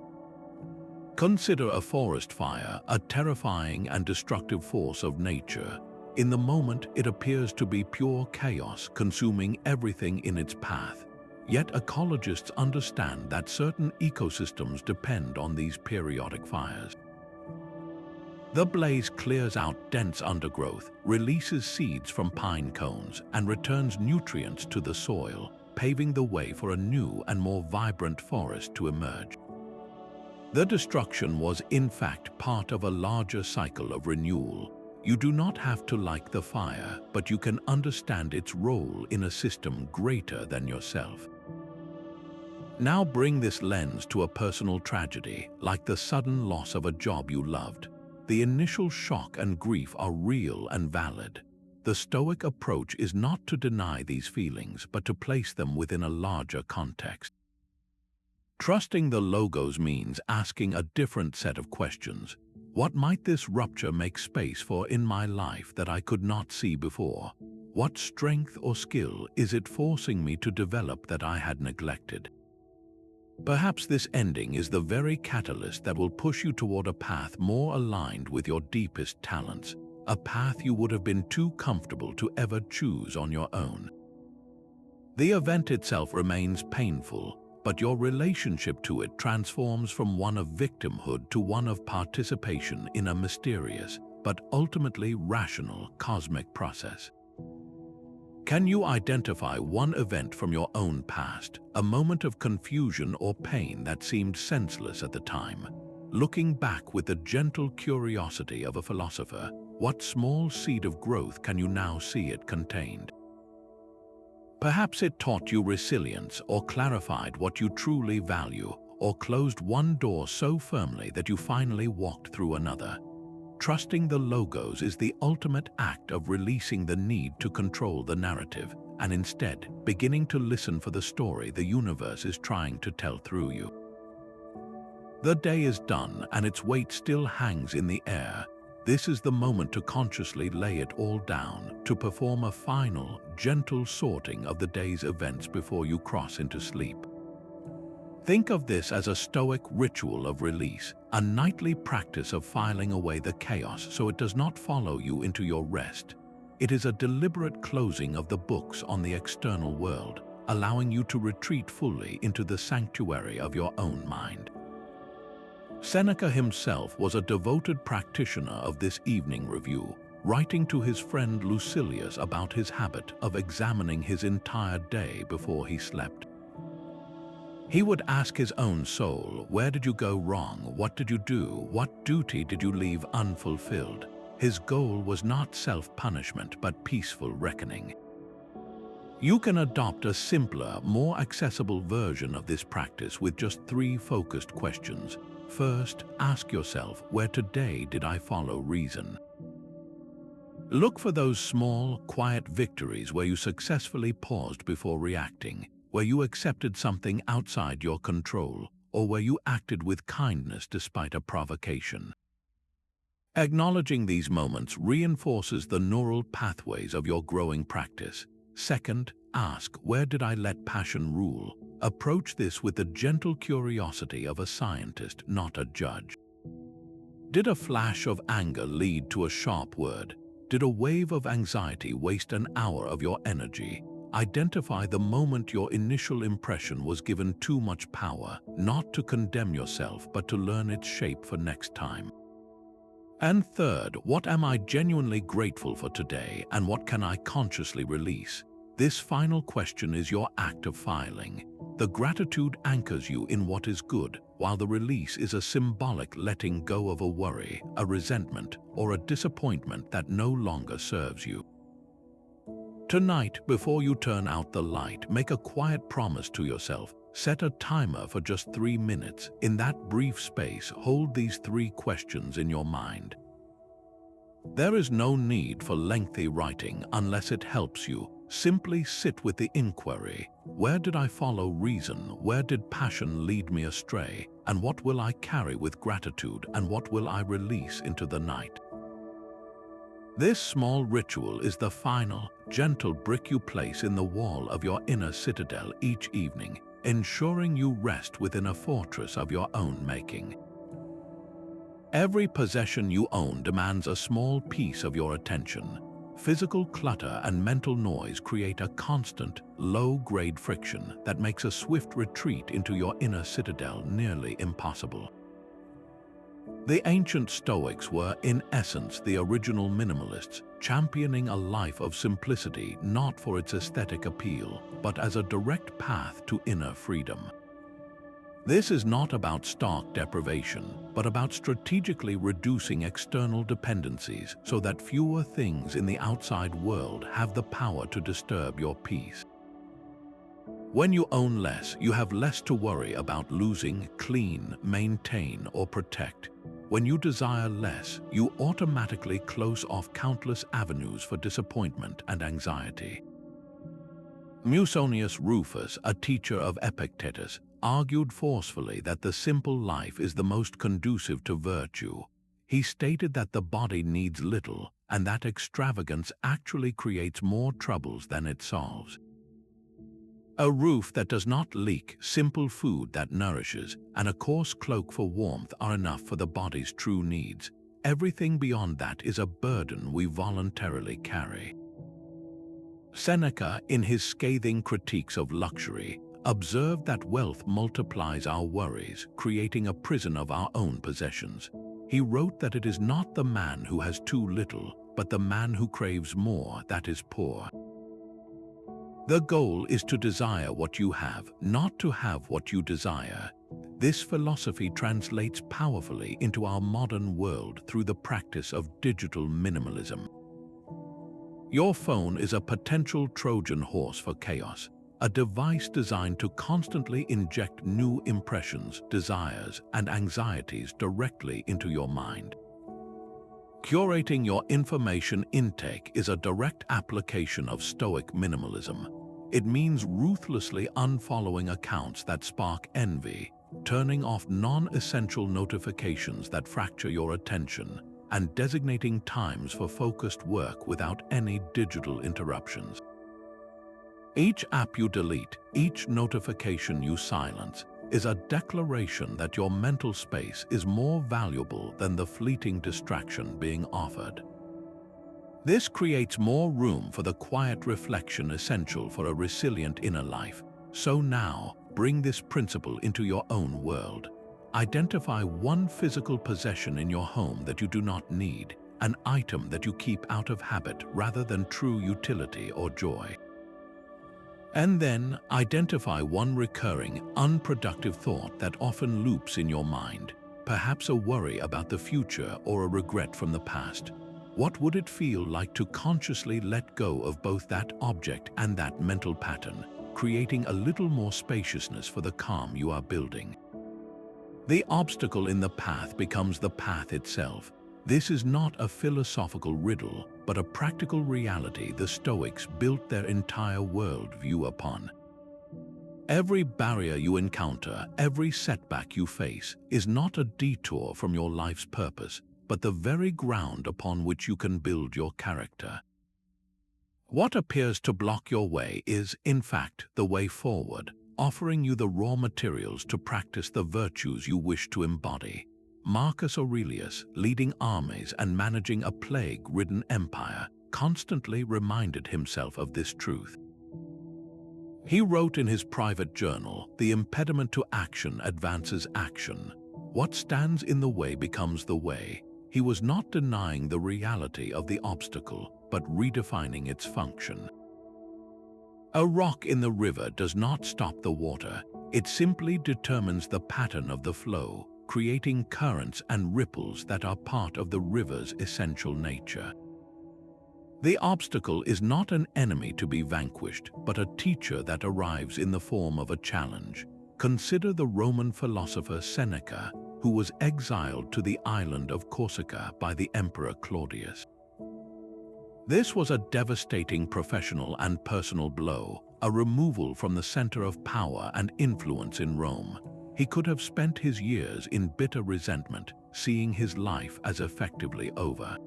Consider a forest fire, a terrifying and destructive force of nature. In the moment, it appears to be pure chaos, consuming everything in its path. Yet ecologists understand that certain ecosystems depend on these periodic fires. The blaze clears out dense undergrowth, releases seeds from pine cones, and returns nutrients to the soil, paving the way for a new and more vibrant forest to emerge. The destruction was in fact part of a larger cycle of renewal. You do not have to like the fire, but you can understand its role in a system greater than yourself. Now bring this lens to a personal tragedy, like the sudden loss of a job you loved. The initial shock and grief are real and valid. The Stoic approach is not to deny these feelings, but to place them within a larger context. Trusting the logos means asking a different set of questions. What might this rupture make space for in my life that I could not see before? What strength or skill is it forcing me to develop that I had neglected? Perhaps this ending is the very catalyst that will push you toward a path more aligned with your deepest talents, a path you would have been too comfortable to ever choose on your own. The event itself remains painful, but your relationship to it transforms from one of victimhood to one of participation in a mysterious, but ultimately rational cosmic process. Can you identify one event from your own past, a moment of confusion or pain that seemed senseless at the time? Looking back with the gentle curiosity of a philosopher, what small seed of growth can you now see it contained? Perhaps it taught you resilience, or clarified what you truly value, or closed one door so firmly that you finally walked through another. Trusting the logos is the ultimate act of releasing the need to control the narrative, and instead beginning to listen for the story the universe is trying to tell through you. The day is done and its weight still hangs in the air. This is the moment to consciously lay it all down, to perform a final, gentle sorting of the day's events before you cross into sleep. Think of this as a Stoic ritual of release, a nightly practice of filing away the chaos so it does not follow you into your rest. It is a deliberate closing of the books on the external world, allowing you to retreat fully into the sanctuary of your own mind. Seneca himself was a devoted practitioner of this evening review, writing to his friend Lucilius about his habit of examining his entire day before he slept. He would ask his own soul, where did you go wrong? What did you do? What duty did you leave unfulfilled? His goal was not self-punishment, but peaceful reckoning. You can adopt a simpler, more accessible version of this practice with just 3 focused questions. First, ask yourself, where today did I follow reason? Look for those small, quiet victories where you successfully paused before reacting, where you accepted something outside your control, or where you acted with kindness despite a provocation. Acknowledging these moments reinforces the neural pathways of your growing practice. Second, ask, where did I let passion rule? Approach this with the gentle curiosity of a scientist, not a judge. Did a flash of anger lead to a sharp word? Did a wave of anxiety waste an hour of your energy? Identify the moment your initial impression was given too much power, not to condemn yourself, but to learn its shape for next time. And third, what am I genuinely grateful for today, and what can I consciously release? This final question is your act of filing. The gratitude anchors you in what is good, while the release is a symbolic letting go of a worry, a resentment, or a disappointment that no longer serves you. Tonight, before you turn out the light, make a quiet promise to yourself. Set a timer for just 3 minutes. In that brief space, hold these 3 questions in your mind. There is no need for lengthy writing unless it helps you. Simply sit with the inquiry. Where did I follow reason? Where did passion lead me astray? And what will I carry with gratitude? And what will I release into the night? This small ritual is the final, gentle brick you place in the wall of your inner citadel each evening, ensuring you rest within a fortress of your own making. Every possession you own demands a small piece of your attention. Physical clutter and mental noise create a constant, low-grade friction that makes a swift retreat into your inner citadel nearly impossible. The ancient Stoics were, in essence, the original minimalists, championing a life of simplicity not for its aesthetic appeal, but as a direct path to inner freedom. This is not about stark deprivation, but about strategically reducing external dependencies so that fewer things in the outside world have the power to disturb your peace. When you own less, you have less to worry about losing, clean, maintain, or protect. When you desire less, you automatically close off countless avenues for disappointment and anxiety. Musonius Rufus, a teacher of Epictetus, argued forcefully that the simple life is the most conducive to virtue. He stated that the body needs little, and that extravagance actually creates more troubles than it solves. A roof that does not leak, simple food that nourishes, and a coarse cloak for warmth are enough for the body's true needs. Everything beyond that is a burden we voluntarily carry. Seneca, in his scathing critiques of luxury, observed that wealth multiplies our worries, creating a prison of our own possessions. He wrote that it is not the man who has too little, but the man who craves more that is poor. The goal is to desire what you have, not to have what you desire. This philosophy translates powerfully into our modern world through the practice of digital minimalism. Your phone is a potential Trojan horse for chaos, a device designed to constantly inject new impressions, desires, and anxieties directly into your mind. Curating your information intake is a direct application of Stoic minimalism. It means ruthlessly unfollowing accounts that spark envy, turning off non-essential notifications that fracture your attention, and designating times for focused work without any digital interruptions. Each app you delete, each notification you silence, is a declaration that your mental space is more valuable than the fleeting distraction being offered. This creates more room for the quiet reflection essential for a resilient inner life. So now, bring this principle into your own world. Identify one physical possession in your home that you do not need, an item that you keep out of habit rather than true utility or joy. And then identify one recurring, unproductive thought that often loops in your mind, perhaps a worry about the future or a regret from the past. What would it feel like to consciously let go of both that object and that mental pattern, creating a little more spaciousness for the calm you are building? The obstacle in the path becomes the path itself. This is not a philosophical riddle, but a practical reality the Stoics built their entire worldview upon. Every barrier you encounter, every setback you face, is not a detour from your life's purpose, but the very ground upon which you can build your character. What appears to block your way is, in fact, the way forward, offering you the raw materials to practice the virtues you wish to embody. Marcus Aurelius, leading armies and managing a plague-ridden empire, constantly reminded himself of this truth. He wrote in his private journal, "The impediment to action advances action. What stands in the way becomes the way." He was not denying the reality of the obstacle, but redefining its function. A rock in the river does not stop the water. It simply determines the pattern of the flow, creating currents and ripples that are part of the river's essential nature. The obstacle is not an enemy to be vanquished, but a teacher that arrives in the form of a challenge. Consider the Roman philosopher Seneca, who was exiled to the island of Corsica by the Emperor Claudius. This was a devastating professional and personal blow, a removal from the center of power and influence in Rome. He could have spent his years in bitter resentment, seeing his life as effectively over.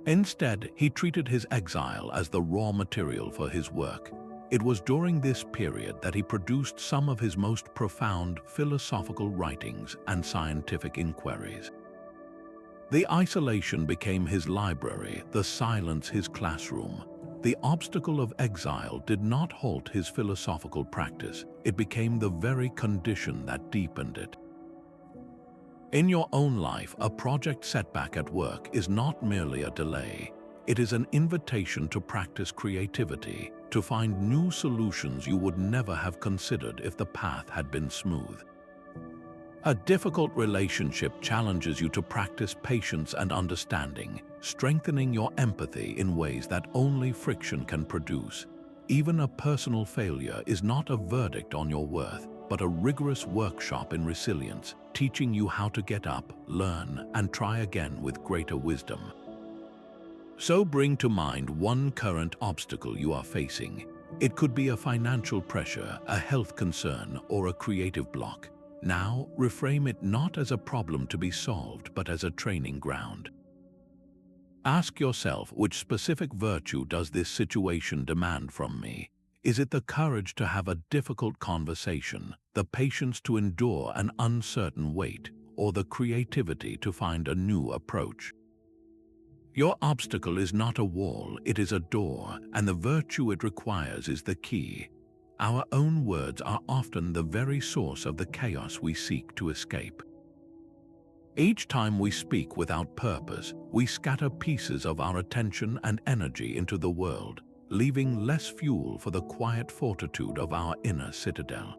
Instead, he treated his exile as the raw material for his work. It was during this period that he produced some of his most profound philosophical writings and scientific inquiries. The isolation became his library, the silence his classroom. The obstacle of exile did not halt his philosophical practice. It became the very condition that deepened it. In your own life, a project setback at work is not merely a delay. It is an invitation to practice creativity, to find new solutions you would never have considered if the path had been smooth. A difficult relationship challenges you to practice patience and understanding, strengthening your empathy in ways that only friction can produce. Even a personal failure is not a verdict on your worth, but a rigorous workshop in resilience, teaching you how to get up, learn, and try again with greater wisdom. So bring to mind one current obstacle you are facing. It could be a financial pressure, a health concern, or a creative block. Now, reframe it not as a problem to be solved, but as a training ground. Ask yourself, which specific virtue does this situation demand from me? Is it the courage to have a difficult conversation, the patience to endure an uncertain wait, or the creativity to find a new approach? Your obstacle is not a wall, it is a door, and the virtue it requires is the key. Our own words are often the very source of the chaos we seek to escape. Each time we speak without purpose, we scatter pieces of our attention and energy into the world, leaving less fuel for the quiet fortitude of our inner citadel.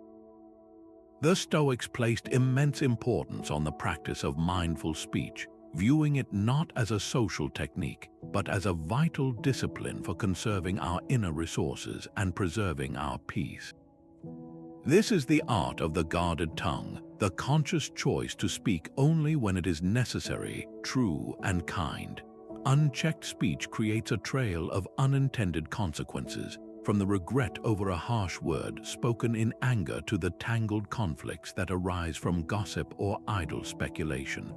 The Stoics placed immense importance on the practice of mindful speech, viewing it not as a social technique, but as a vital discipline for conserving our inner resources and preserving our peace. This is the art of the guarded tongue, the conscious choice to speak only when it is necessary, true, and kind. Unchecked speech creates a trail of unintended consequences, from the regret over a harsh word spoken in anger to the tangled conflicts that arise from gossip or idle speculation.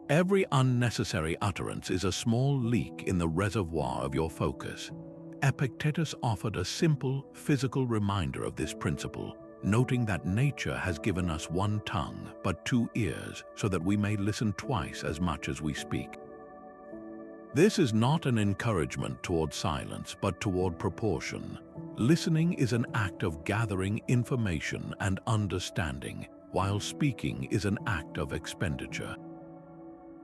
Every unnecessary utterance is a small leak in the reservoir of your focus. Epictetus offered a simple, physical reminder of this principle, noting that nature has given us one tongue but two ears so that we may listen twice as much as we speak. This is not an encouragement toward silence but toward proportion. Listening is an act of gathering information and understanding, while speaking is an act of expenditure.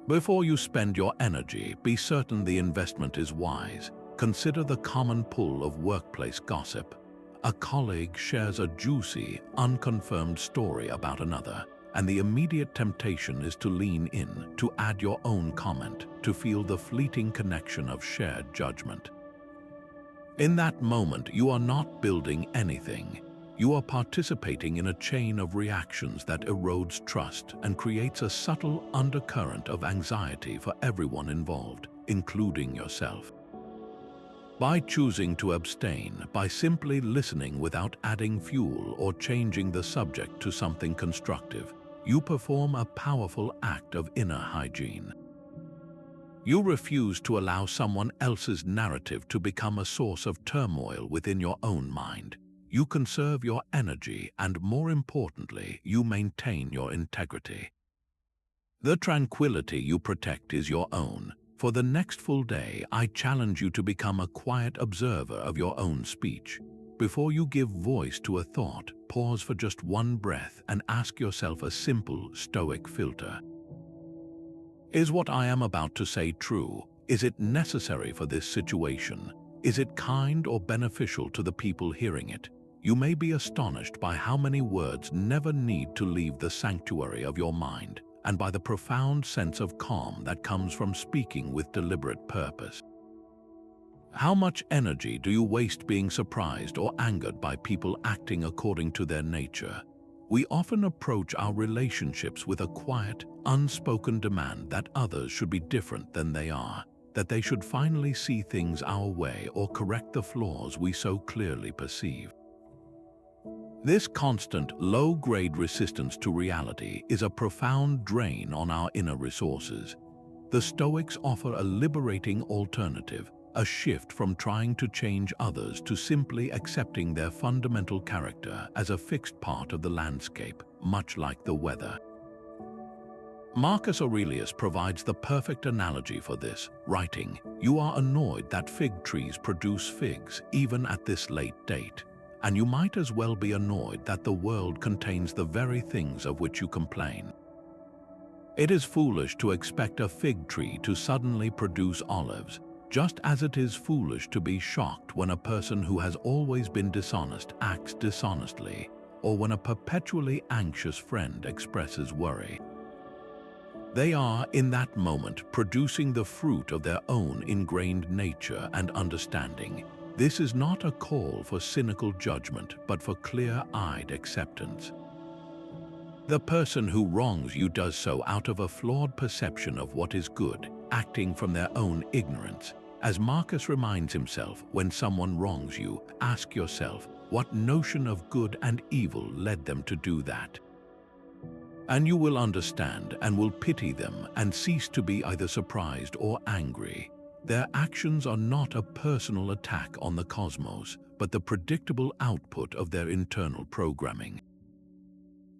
Before you spend your energy, be certain the investment is wise. Consider the common pull of workplace gossip. A colleague shares a juicy, unconfirmed story about another, and the immediate temptation is to lean in, to add your own comment, to feel the fleeting connection of shared judgment. In that moment, you are not building anything. You are participating in a chain of reactions that erodes trust and creates a subtle undercurrent of anxiety for everyone involved, including yourself. By choosing to abstain, by simply listening without adding fuel or changing the subject to something constructive, you perform a powerful act of inner hygiene. You refuse to allow someone else's narrative to become a source of turmoil within your own mind. You conserve your energy and, more importantly, you maintain your integrity. The tranquility you protect is your own. For the next full day, I challenge you to become a quiet observer of your own speech. Before you give voice to a thought, pause for just one breath and ask yourself a simple Stoic filter. Is what I am about to say true? Is it necessary for this situation? Is it kind or beneficial to the people hearing it? You may be astonished by how many words never need to leave the sanctuary of your mind, and by the profound sense of calm that comes from speaking with deliberate purpose. How much energy do you waste being surprised or angered by people acting according to their nature? We often approach our relationships with a quiet, unspoken demand that others should be different than they are, that they should finally see things our way or correct the flaws we so clearly perceive. This constant, low-grade resistance to reality is a profound drain on our inner resources. The Stoics offer a liberating alternative, a shift from trying to change others to simply accepting their fundamental character as a fixed part of the landscape, much like the weather. Marcus Aurelius provides the perfect analogy for this, writing, "You are annoyed that fig trees produce figs even at this late date. And you might as well be annoyed that the world contains the very things of which you complain. It is foolish to expect a fig tree to suddenly produce olives, just as it is foolish to be shocked when a person who has always been dishonest acts dishonestly, or when a perpetually anxious friend expresses worry. They are, in that moment, producing the fruit of their own ingrained nature and understanding. This is not a call for cynical judgment, but for clear-eyed acceptance. The person who wrongs you does so out of a flawed perception of what is good, acting from their own ignorance. As Marcus reminds himself, when someone wrongs you, ask yourself, what notion of good and evil led them to do that? And you will understand and will pity them and cease to be either surprised or angry. Their actions are not a personal attack on the cosmos, but the predictable output of their internal programming.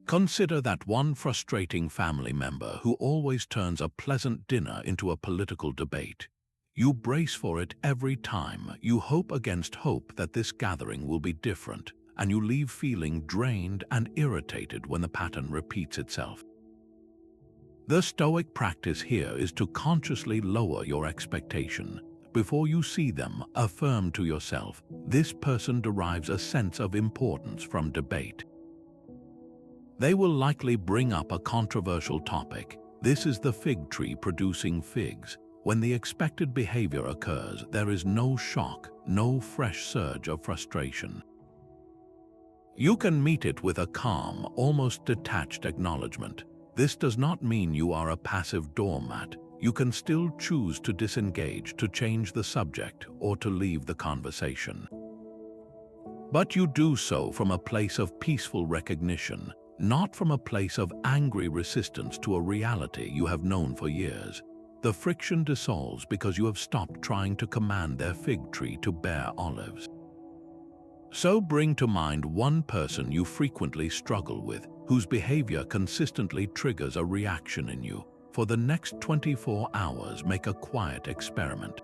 Consider that one frustrating family member who always turns a pleasant dinner into a political debate. You brace for it every time. You hope against hope that this gathering will be different, and you leave feeling drained and irritated when the pattern repeats itself. The Stoic practice here is to consciously lower your expectation. Before you see them, affirm to yourself, this person derives a sense of importance from debate. They will likely bring up a controversial topic. This is the fig tree producing figs. When the expected behavior occurs, there is no shock, no fresh surge of frustration. You can meet it with a calm, almost detached acknowledgement. This does not mean you are a passive doormat. You can still choose to disengage, to change the subject, or to leave the conversation. But you do so from a place of peaceful recognition, not from a place of angry resistance to a reality you have known for years. The friction dissolves because you have stopped trying to command their fig tree to bear olives. So bring to mind one person you frequently struggle with, whose behavior consistently triggers a reaction in you. For the next 24 hours, make a quiet experiment.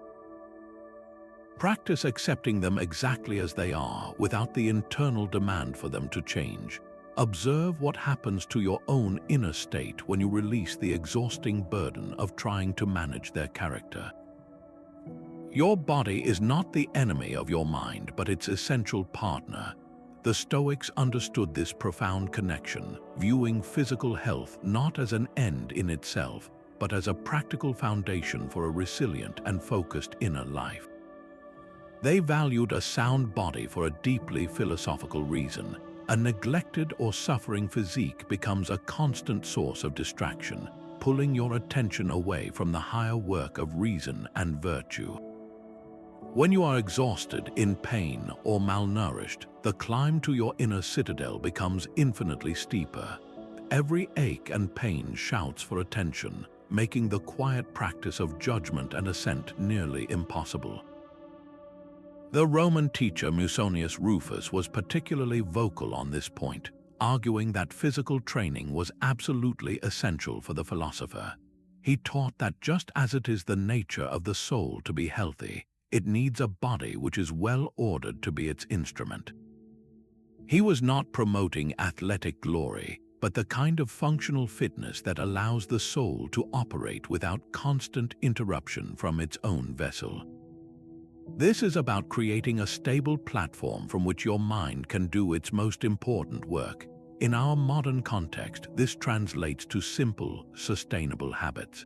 Practice accepting them exactly as they are, without the internal demand for them to change. Observe what happens to your own inner state when you release the exhausting burden of trying to manage their character. Your body is not the enemy of your mind, but its essential partner. The Stoics understood this profound connection, viewing physical health not as an end in itself, but as a practical foundation for a resilient and focused inner life. They valued a sound body for a deeply philosophical reason. A neglected or suffering physique becomes a constant source of distraction, pulling your attention away from the higher work of reason and virtue. When you are exhausted, in pain, or malnourished, the climb to your inner citadel becomes infinitely steeper. Every ache and pain shouts for attention, making the quiet practice of judgment and assent nearly impossible. The Roman teacher Musonius Rufus was particularly vocal on this point, arguing that physical training was absolutely essential for the philosopher. He taught that just as it is the nature of the soul to be healthy, it needs a body which is well ordered to be its instrument. He was not promoting athletic glory, but the kind of functional fitness that allows the soul to operate without constant interruption from its own vessel. This is about creating a stable platform from which your mind can do its most important work. In our modern context, this translates to simple, sustainable habits.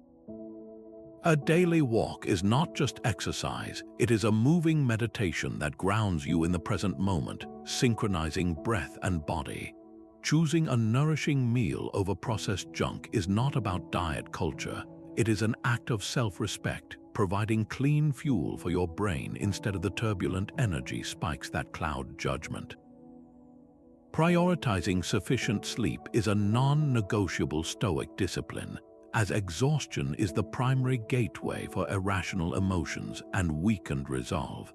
A daily walk is not just exercise, it is a moving meditation that grounds you in the present moment, synchronizing breath and body. Choosing a nourishing meal over processed junk is not about diet culture. It is an act of self-respect, providing clean fuel for your brain instead of the turbulent energy spikes that cloud judgment. Prioritizing sufficient sleep is a non-negotiable Stoic discipline, as exhaustion is the primary gateway for irrational emotions and weakened resolve.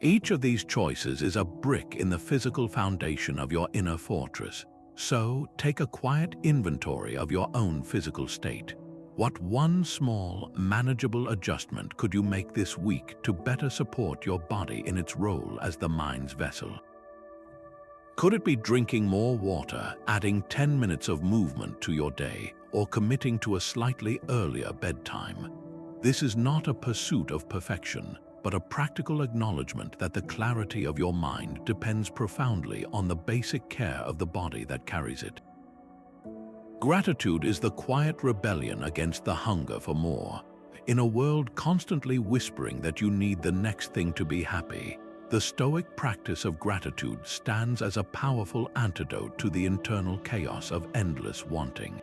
Each of these choices is a brick in the physical foundation of your inner fortress. So, take a quiet inventory of your own physical state. What one small, manageable adjustment could you make this week to better support your body in its role as the mind's vessel? Could it be drinking more water, adding 10 minutes of movement to your day, or committing to a slightly earlier bedtime? This is not a pursuit of perfection, but a practical acknowledgement that the clarity of your mind depends profoundly on the basic care of the body that carries it. Gratitude is the quiet rebellion against the hunger for more. In a world constantly whispering that you need the next thing to be happy, the Stoic practice of gratitude stands as a powerful antidote to the internal chaos of endless wanting.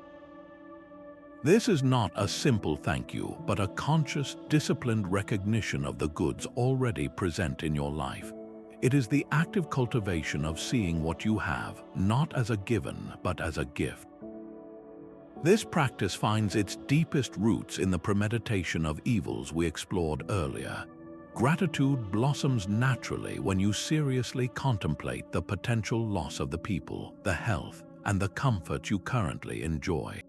This is not a simple thank you, but a conscious, disciplined recognition of the goods already present in your life. It is the active cultivation of seeing what you have, not as a given, but as a gift. This practice finds its deepest roots in the Premeditation of Evils we explored earlier. Gratitude blossoms naturally when you seriously contemplate the potential loss of the people, the health, and the comfort you currently enjoy.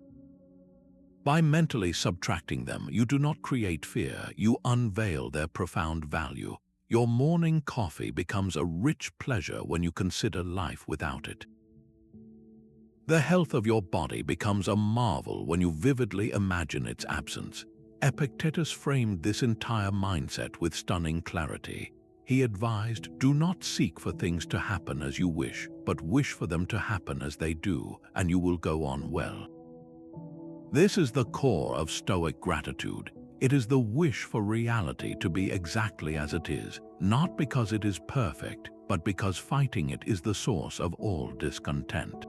By mentally subtracting them, you do not create fear, you unveil their profound value. Your morning coffee becomes a rich pleasure when you consider life without it. The health of your body becomes a marvel when you vividly imagine its absence. Epictetus framed this entire mindset with stunning clarity. He advised, "Do not seek for things to happen as you wish, but wish for them to happen as they do, and you will go on well." This is the core of Stoic gratitude. It is the wish for reality to be exactly as it is, not because it is perfect, but because fighting it is the source of all discontent.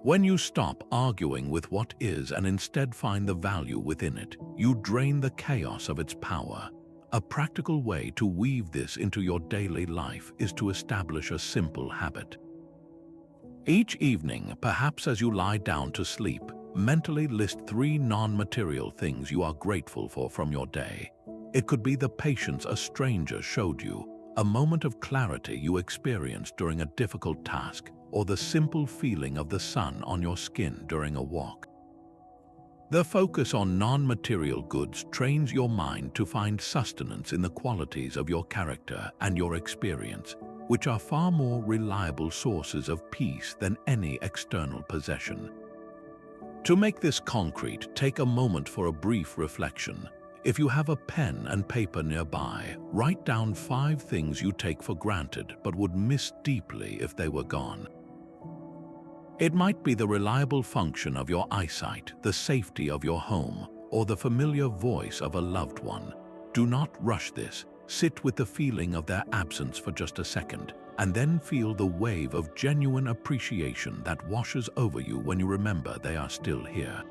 When you stop arguing with what is and instead find the value within it, you drain the chaos of its power. A practical way to weave this into your daily life is to establish a simple habit. Each evening, perhaps as you lie down to sleep, mentally list 3 non-material things you are grateful for from your day. It could be the patience a stranger showed you, a moment of clarity you experienced during a difficult task, or the simple feeling of the sun on your skin during a walk. The focus on non-material goods trains your mind to find sustenance in the qualities of your character and your experience, which are far more reliable sources of peace than any external possession. To make this concrete, take a moment for a brief reflection. If you have a pen and paper nearby, write down 5 things you take for granted but would miss deeply if they were gone. It might be the reliable function of your eyesight, the safety of your home, or the familiar voice of a loved one. Do not rush this. Sit with the feeling of their absence for just a second, and then feel the wave of genuine appreciation that washes over you when you remember they are still here.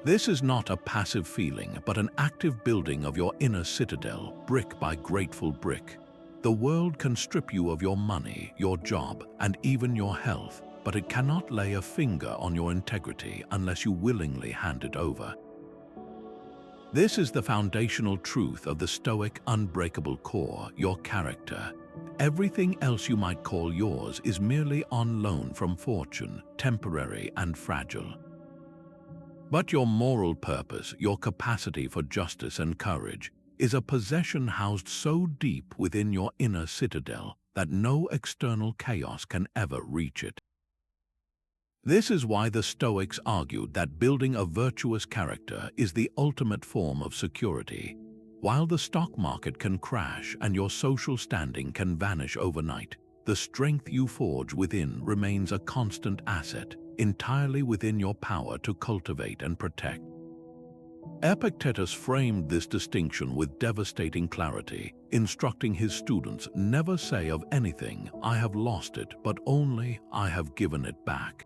This is not a passive feeling, but an active building of your inner citadel, brick by grateful brick. The world can strip you of your money, your job, and even your health, but it cannot lay a finger on your integrity unless you willingly hand it over. This is the foundational truth of the Stoic Unbreakable Core, your character. Everything else you might call yours is merely on loan from fortune, temporary and fragile. But your moral purpose, your capacity for justice and courage, is a possession housed so deep within your inner citadel that no external chaos can ever reach it. This is why the Stoics argued that building a virtuous character is the ultimate form of security. While the stock market can crash and your social standing can vanish overnight, the strength you forge within remains a constant asset, entirely within your power to cultivate and protect. Epictetus framed this distinction with devastating clarity, instructing his students, "Never say of anything, 'I have lost it,' but only, 'I have given it back.'"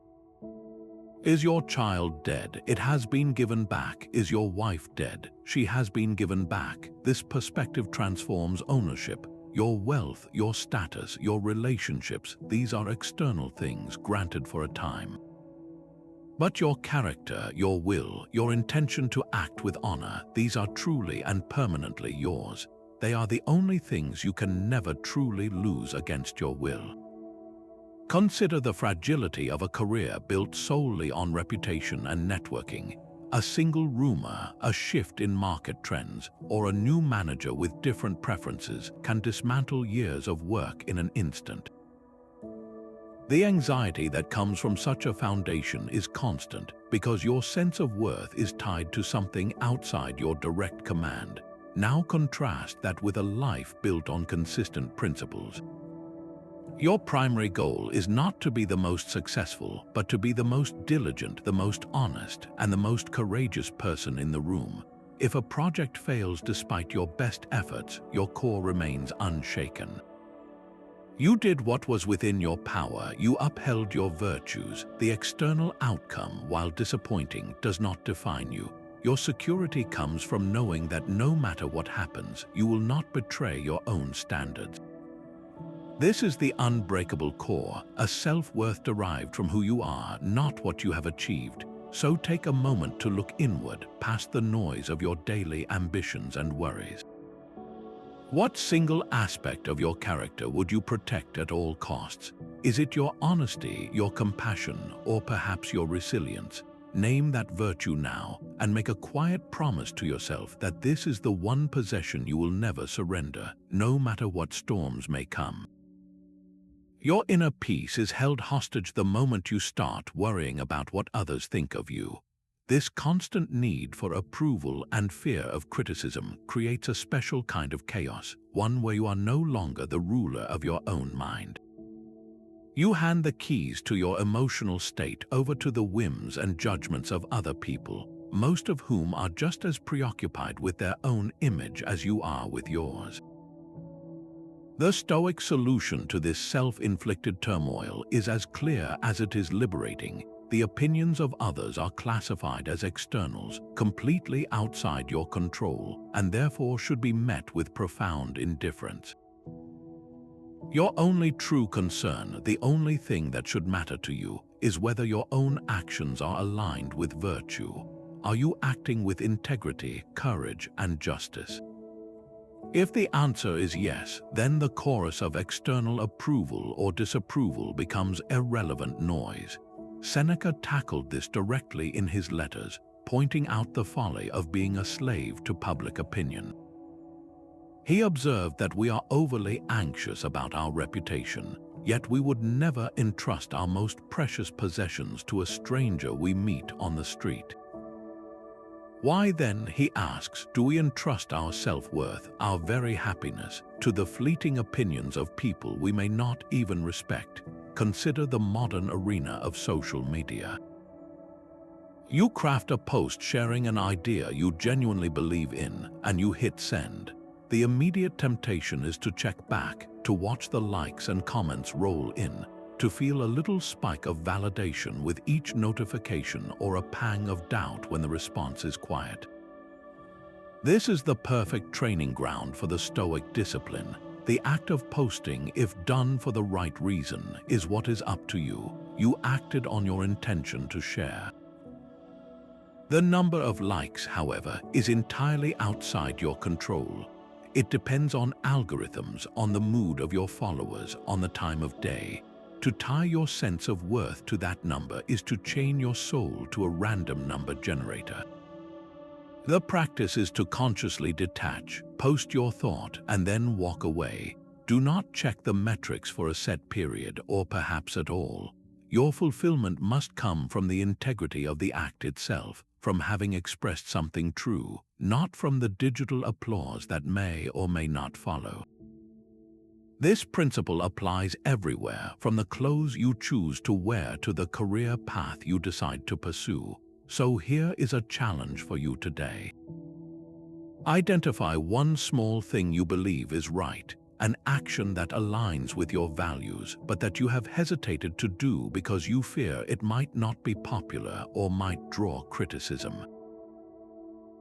Is your child dead? It has been given back. Is your wife dead? She has been given back. This perspective transforms ownership. Your wealth, your status, your relationships, these are external things granted for a time. But your character, your will, your intention to act with honor, these are truly and permanently yours. They are the only things you can never truly lose against your will. Consider the fragility of a career built solely on reputation and networking. A single rumor, a shift in market trends, or a new manager with different preferences can dismantle years of work in an instant. The anxiety that comes from such a foundation is constant because your sense of worth is tied to something outside your direct command. Now contrast that with a life built on consistent principles. Your primary goal is not to be the most successful, but to be the most diligent, the most honest, and the most courageous person in the room. If a project fails despite your best efforts, your core remains unshaken. You did what was within your power, you upheld your virtues. The external outcome, while disappointing, does not define you. Your security comes from knowing that no matter what happens, you will not betray your own standards. This is the unbreakable core, a self-worth derived from who you are, not what you have achieved. So take a moment to look inward, past the noise of your daily ambitions and worries. What single aspect of your character would you protect at all costs? Is it your honesty, your compassion, or perhaps your resilience? Name that virtue now and make a quiet promise to yourself that this is the one possession you will never surrender, no matter what storms may come. Your inner peace is held hostage the moment you start worrying about what others think of you. This constant need for approval and fear of criticism creates a special kind of chaos, one where you are no longer the ruler of your own mind. You hand the keys to your emotional state over to the whims and judgments of other people, most of whom are just as preoccupied with their own image as you are with yours. The Stoic solution to this self-inflicted turmoil is as clear as it is liberating. The opinions of others are classified as externals, completely outside your control, and therefore should be met with profound indifference. Your only true concern, the only thing that should matter to you, is whether your own actions are aligned with virtue. Are you acting with integrity, courage, and justice? If the answer is yes, then the chorus of external approval or disapproval becomes irrelevant noise. Seneca tackled this directly in his letters, pointing out the folly of being a slave to public opinion. He observed that we are overly anxious about our reputation, yet we would never entrust our most precious possessions to a stranger we meet on the street. Why then, he asks, do we entrust our self-worth, our very happiness, to the fleeting opinions of people we may not even respect? Consider the modern arena of social media. You craft a post sharing an idea you genuinely believe in, and you hit send. The immediate temptation is to check back, to watch the likes and comments roll in, to feel a little spike of validation with each notification or a pang of doubt when the response is quiet. This is the perfect training ground for the Stoic discipline. The act of posting, if done for the right reason, is what is up to you. You acted on your intention to share. The number of likes, however, is entirely outside your control. It depends on algorithms, on the mood of your followers, on the time of day. To tie your sense of worth to that number is to chain your soul to a random number generator. The practice is to consciously detach, post your thought, and then walk away. Do not check the metrics for a set period or perhaps at all. Your fulfillment must come from the integrity of the act itself, from having expressed something true, not from the digital applause that may or may not follow. This principle applies everywhere, from the clothes you choose to wear to the career path you decide to pursue. So here is a challenge for you today. Identify one small thing you believe is right, an action that aligns with your values, but that you have hesitated to do because you fear it might not be popular or might draw criticism.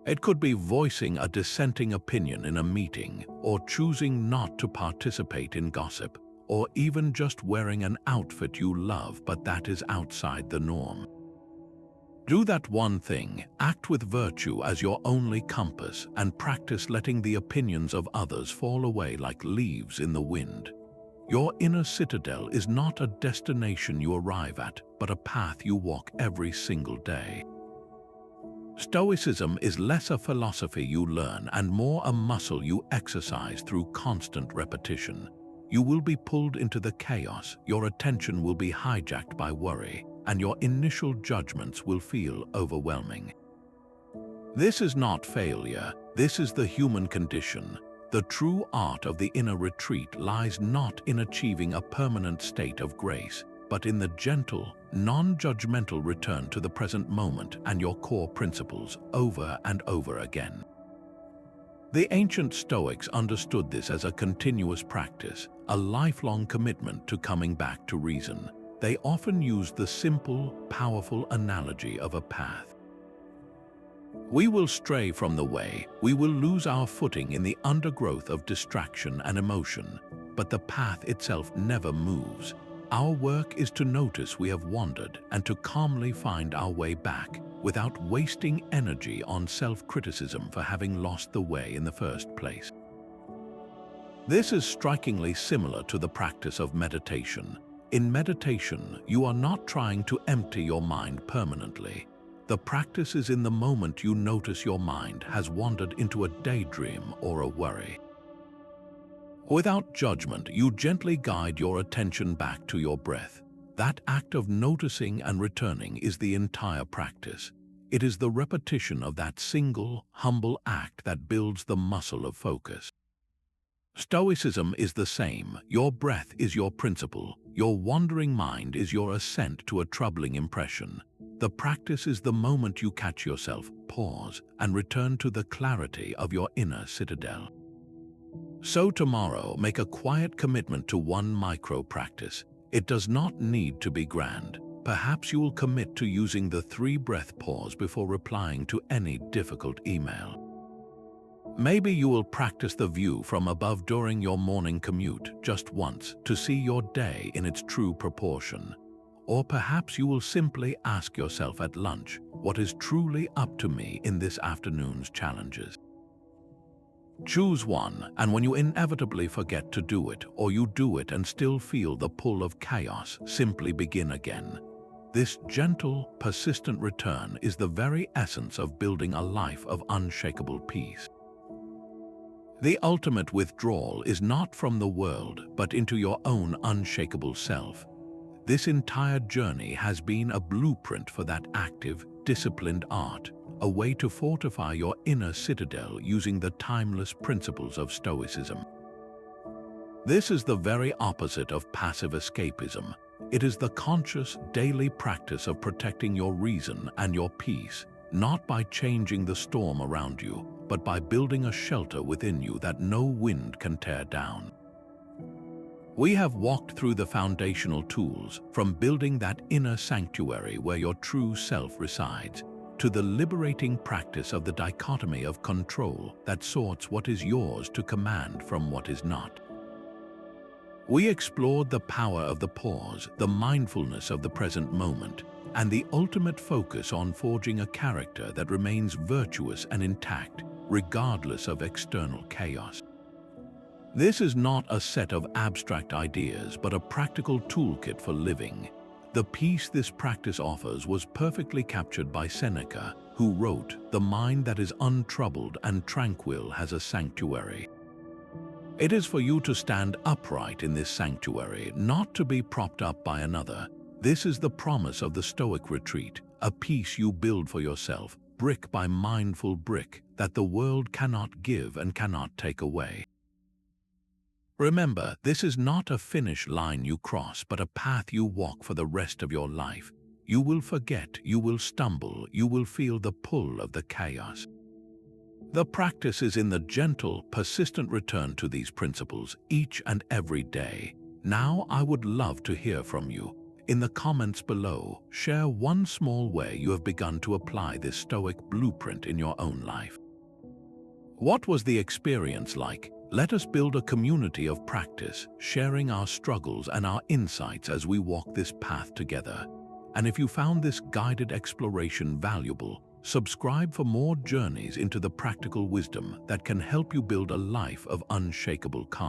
It could be voicing a dissenting opinion in a meeting, or choosing not to participate in gossip, or even just wearing an outfit you love but that is outside the norm. Do that one thing, act with virtue as your only compass, and practice letting the opinions of others fall away like leaves in the wind. Your inner citadel is not a destination you arrive at, but a path you walk every single day. Stoicism is less a philosophy you learn and more a muscle you exercise through constant repetition. You will be pulled into the chaos, your attention will be hijacked by worry, and your initial judgments will feel overwhelming. This is not failure, this is the human condition. The true art of the inner retreat lies not in achieving a permanent state of grace, but in the gentle, non-judgmental return to the present moment and your core principles over and over again. The ancient Stoics understood this as a continuous practice, a lifelong commitment to coming back to reason. They often used the simple, powerful analogy of a path. We will stray from the way, we will lose our footing in the undergrowth of distraction and emotion, but the path itself never moves. Our work is to notice we have wandered and to calmly find our way back, without wasting energy on self-criticism for having lost the way in the first place. This is strikingly similar to the practice of meditation. In meditation, you are not trying to empty your mind permanently. The practice is in the moment you notice your mind has wandered into a daydream or a worry. Without judgment, you gently guide your attention back to your breath. That act of noticing and returning is the entire practice. It is the repetition of that single, humble act that builds the muscle of focus. Stoicism is the same. Your breath is your principle. Your wandering mind is your assent to a troubling impression. The practice is the moment you catch yourself, pause, and return to the clarity of your inner citadel. So tomorrow, make a quiet commitment to one micro-practice. It does not need to be grand. Perhaps you will commit to using the 3-breath pause before replying to any difficult email. Maybe you will practice the view from above during your morning commute just once to see your day in its true proportion. Or perhaps you will simply ask yourself at lunch, what is truly up to me in this afternoon's challenges? Choose one, and when you inevitably forget to do it, or you do it and still feel the pull of chaos, simply begin again. This gentle, persistent return is the very essence of building a life of unshakable peace. The ultimate withdrawal is not from the world, but into your own unshakable self. This entire journey has been a blueprint for that active, disciplined art, a way to fortify your inner citadel using the timeless principles of Stoicism. This is the very opposite of passive escapism. It is the conscious, daily practice of protecting your reason and your peace, not by changing the storm around you, but by building a shelter within you that no wind can tear down. We have walked through the foundational tools, from building that inner sanctuary where your true self resides, to the liberating practice of the dichotomy of control that sorts what is yours to command from what is not. We explored the power of the pause, the mindfulness of the present moment, and the ultimate focus on forging a character that remains virtuous and intact, regardless of external chaos. This is not a set of abstract ideas, but a practical toolkit for living. The peace this practice offers was perfectly captured by Seneca, who wrote, "The mind that is untroubled and tranquil has a sanctuary." It is for you to stand upright in this sanctuary, not to be propped up by another. This is the promise of the Stoic retreat, a peace you build for yourself, brick by mindful brick, that the world cannot give and cannot take away. Remember, this is not a finish line you cross, but a path you walk for the rest of your life. You will forget, you will stumble, you will feel the pull of the chaos. The practice is in the gentle, persistent return to these principles each and every day. Now I would love to hear from you. In the comments below, share one small way you have begun to apply this Stoic blueprint in your own life. What was the experience like? Let us build a community of practice, sharing our struggles and our insights as we walk this path together. And if you found this guided exploration valuable, subscribe for more journeys into the practical wisdom that can help you build a life of unshakable calm.